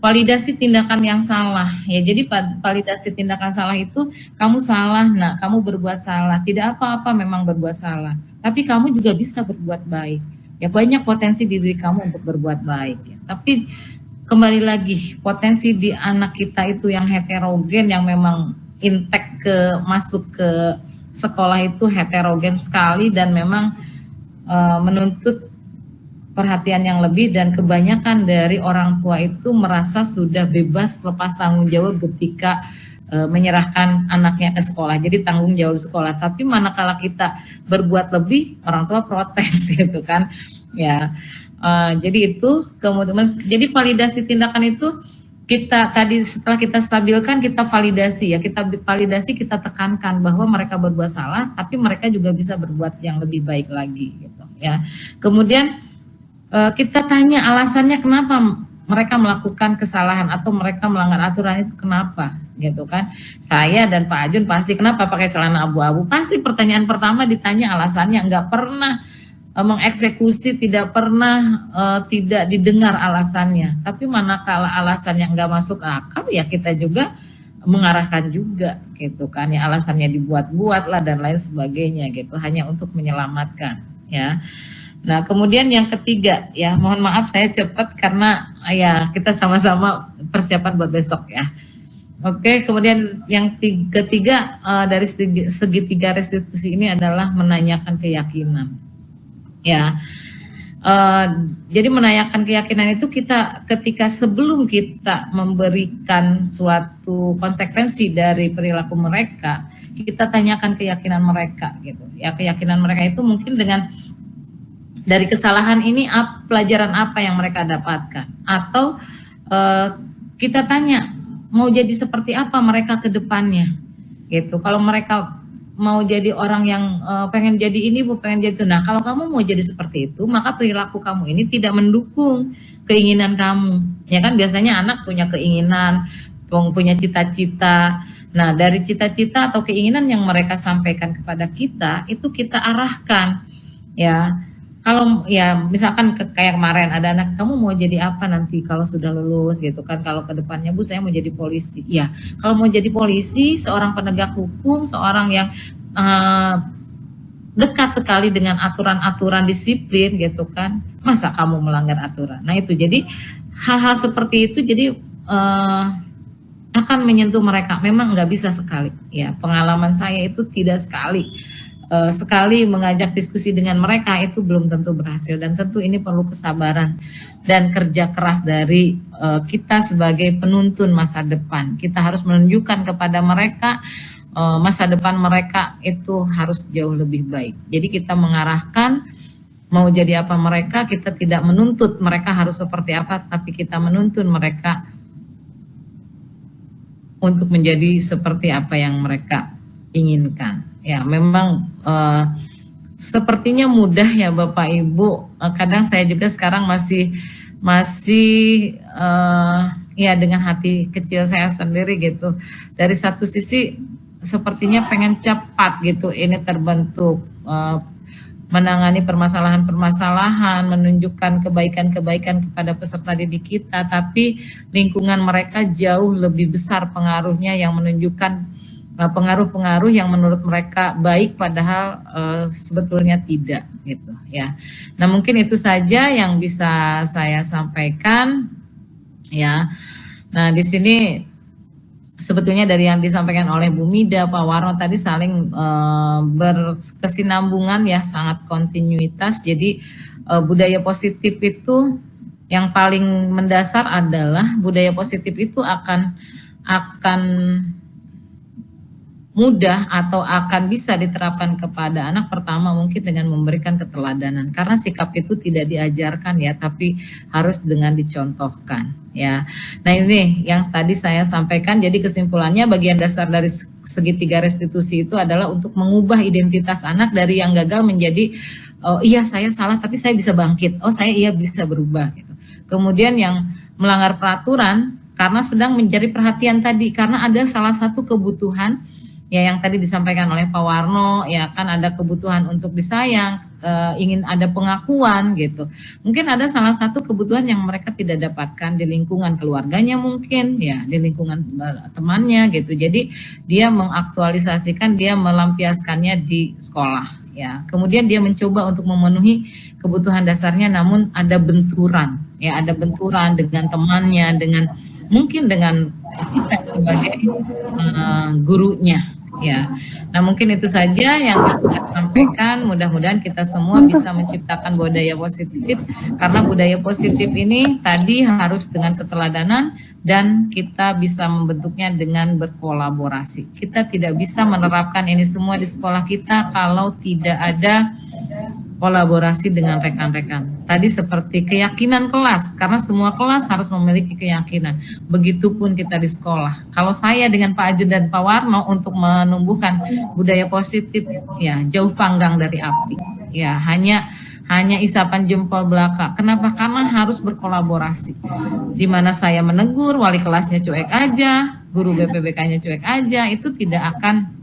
validasi tindakan yang salah, ya. Jadi validasi tindakan salah itu, kamu salah, nah kamu berbuat salah, tidak apa-apa memang berbuat salah, tapi kamu juga bisa berbuat baik, ya. Banyak potensi di diri kamu untuk berbuat baik, ya. Tapi kembali lagi, potensi di anak kita itu yang heterogen, yang memang intek masuk ke sekolah itu heterogen sekali, dan memang menuntut perhatian yang lebih, dan kebanyakan dari orang tua itu merasa sudah bebas lepas tanggung jawab ketika menyerahkan anaknya ke sekolah, jadi tanggung jawab sekolah. Tapi manakala kita berbuat lebih, orang tua protes gitu kan, ya. Jadi itu kemudian, jadi validasi tindakan itu kita tadi setelah kita stabilkan, kita validasi, ya, kita validasi, kita tekankan bahwa mereka berbuat salah, tapi mereka juga bisa berbuat yang lebih baik lagi, gitu, ya. Kemudian kita tanya alasannya kenapa mereka melakukan kesalahan atau mereka melanggar aturan itu, kenapa, gitu kan. Saya dan Pak Ajun pasti, kenapa pakai celana abu-abu, pasti pertanyaan pertama ditanya alasannya, nggak pernah mengeksekusi, tidak pernah tidak didengar alasannya. Tapi manakala alasannya nggak masuk akal, ya kita juga mengarahkan juga, gitu kan, ya. Alasannya dibuat-buat lah dan lain sebagainya, gitu, hanya untuk menyelamatkan, ya. Nah, kemudian yang ketiga, ya, mohon maaf saya cepat karena ya kita sama-sama persiapan buat besok, ya. Oke, kemudian yang ketiga dari segitiga restitusi ini adalah menanyakan keyakinan. Ya, Jadi menanyakan keyakinan itu kita ketika sebelum kita memberikan suatu konsekuensi dari perilaku mereka, kita tanyakan keyakinan mereka gitu. Ya, keyakinan mereka itu mungkin dengan dari kesalahan ini pelajaran apa yang mereka dapatkan, atau kita tanya mau jadi seperti apa mereka ke depannya gitu. Kalau mereka mau jadi orang yang pengen jadi ini, pengen jadi itu. Nah, kalau kamu mau jadi seperti itu, maka perilaku kamu ini tidak mendukung keinginan kamu. Ya kan biasanya anak punya keinginan, punya cita-cita. Nah, dari cita-cita atau keinginan yang mereka sampaikan kepada kita, itu kita arahkan. Ya, kalau ya misalkan kayak kemarin ada anak, kamu mau jadi apa nanti kalau sudah lulus gitu kan, kalau ke depannya Bu saya mau jadi polisi. Ya, kalau mau jadi polisi, seorang penegak hukum, seorang yang dekat sekali dengan aturan-aturan disiplin gitu kan, masa kamu melanggar aturan. Nah itu jadi hal-hal seperti itu jadi akan menyentuh mereka. Memang nggak bisa sekali ya, pengalaman saya itu tidak sekali mengajak diskusi dengan mereka itu belum tentu berhasil, dan tentu ini perlu kesabaran dan kerja keras dari kita sebagai penuntun masa depan. Kita harus menunjukkan kepada mereka masa depan mereka itu harus jauh lebih baik. Jadi kita mengarahkan mau jadi apa mereka, kita tidak menuntut mereka harus seperti apa, tapi kita menuntun mereka untuk menjadi seperti apa yang mereka inginkan. Ya, memang sepertinya mudah ya Bapak Ibu. Kadang saya juga sekarang masih ya dengan hati kecil saya sendiri gitu. Dari satu sisi sepertinya pengen cepat gitu ini terbentuk, menangani permasalahan-permasalahan, menunjukkan kebaikan-kebaikan kepada peserta didik kita, tapi lingkungan mereka jauh lebih besar pengaruhnya yang menunjukkan pengaruh-pengaruh yang menurut mereka baik padahal sebetulnya tidak gitu ya. Nah, mungkin itu saja yang bisa saya sampaikan ya. Nah, di sini sebetulnya dari yang disampaikan oleh Bu Mida, Pak Warno tadi saling berkesinambungan ya, sangat kontinuitas. Jadi budaya positif itu yang paling mendasar adalah budaya positif itu akan mudah atau akan bisa diterapkan kepada anak pertama mungkin dengan memberikan keteladanan, karena sikap itu tidak diajarkan ya, tapi harus dengan dicontohkan ya. Nah ini yang tadi saya sampaikan, jadi kesimpulannya bagian dasar dari segitiga restitusi itu adalah untuk mengubah identitas anak dari yang gagal menjadi oh iya saya salah tapi saya bisa bangkit, oh saya iya bisa berubah gitu. Kemudian yang melanggar peraturan karena sedang mencari perhatian tadi, karena ada salah satu kebutuhan ya yang tadi disampaikan oleh Pak Warno, ya kan ada kebutuhan untuk disayang, ingin ada pengakuan gitu. Mungkin ada salah satu kebutuhan yang mereka tidak dapatkan di lingkungan keluarganya mungkin, ya di lingkungan temannya gitu. Jadi dia mengaktualisasikan, dia melampiaskannya di sekolah. Ya, kemudian dia mencoba untuk memenuhi kebutuhan dasarnya, namun ada benturan, ya ada benturan dengan temannya, dengan mungkin dengan kita sebagai gurunya. Ya, nah mungkin itu saja yang kita sampaikan. Mudah-mudahan kita semua bisa menciptakan budaya positif, karena budaya positif ini tadi harus dengan keteladanan dan kita bisa membentuknya dengan berkolaborasi. Kita tidak bisa menerapkan ini semua di sekolah kita kalau tidak ada kolaborasi dengan rekan-rekan. Tadi seperti keyakinan kelas, karena semua kelas harus memiliki keyakinan. Begitupun kita di sekolah. Kalau saya dengan Pak Ajun dan Pak Warno untuk menumbuhkan budaya positif, ya jauh panggang dari api. Ya hanya isapan jempol belaka. Kenapa? Karena harus berkolaborasi. Di mana saya menegur, wali kelasnya cuek aja, guru BPBK-nya cuek aja, itu tidak akan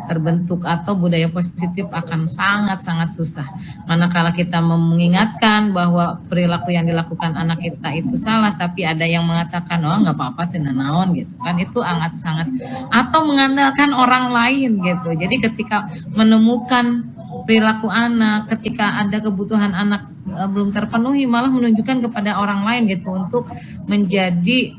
terbentuk, atau budaya positif akan sangat-sangat susah. Manakala kita mengingatkan bahwa perilaku yang dilakukan anak kita itu salah, tapi ada yang mengatakan oh nggak apa-apa tenanawan gitu kan, itu sangat atau mengandalkan orang lain gitu. Jadi ketika menemukan perilaku anak, ketika ada kebutuhan anak belum terpenuhi, malah menunjukkan kepada orang lain gitu untuk menjadi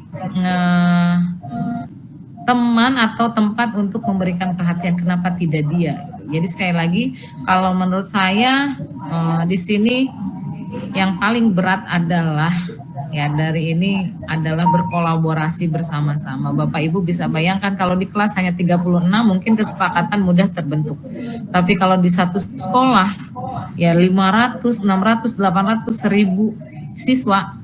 teman atau tempat untuk memberikan perhatian. Kenapa tidak dia? Jadi sekali lagi, kalau menurut saya Di sini yang paling berat adalah ya dari ini adalah berkolaborasi bersama-sama. Bapak Ibu bisa bayangkan kalau di kelas hanya 36 mungkin kesepakatan mudah terbentuk. Tapi kalau di satu sekolah ya 500, 600, 800, 1000 siswa,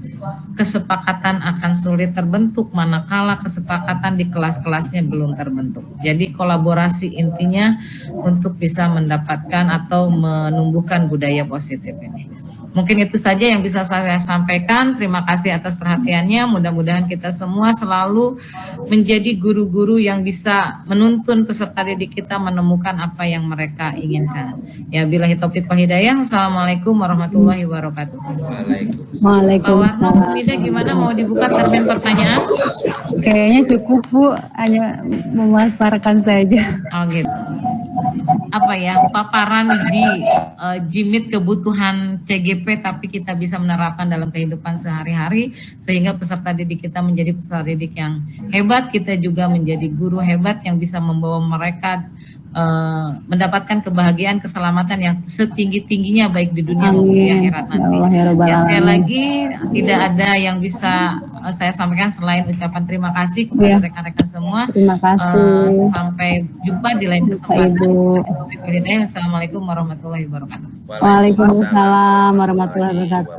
kesepakatan akan sulit terbentuk manakala kesepakatan di kelas-kelasnya belum terbentuk. Jadi kolaborasi intinya untuk bisa mendapatkan atau menumbuhkan budaya positif ini. Mungkin itu saja yang bisa saya sampaikan. Terima kasih atas perhatiannya. Mudah-mudahan kita semua selalu menjadi guru-guru yang bisa menuntun peserta didik kita menemukan apa yang mereka inginkan. Ya, billahi taufiq wal hidayah. Wassalamualaikum warahmatullahi wabarakatuh.
Waalaikumsalam.
Bu Mida, gimana, mau dibuka termin pertanyaan?
Kayaknya cukup Bu, hanya memaparkan saja.
Oh gitu. Apa ya, paparan di jimit kebutuhan CGP tapi kita bisa menerapkan dalam kehidupan sehari-hari sehingga peserta didik kita menjadi peserta didik yang hebat, kita juga menjadi guru hebat yang bisa membawa mereka mendapatkan kebahagiaan, keselamatan yang setinggi-tingginya baik di dunia maupun di akhirat nanti. Ya, sekali lagi tidak ada yang bisa saya sampaikan selain ucapan terima kasih kepada rekan-rekan semua.
Terima kasih.
Sampai jumpa di lain kesempatan. Assalamualaikum warahmatullahi wabarakatuh.
Waalaikumsalam warahmatullahi wabarakatuh.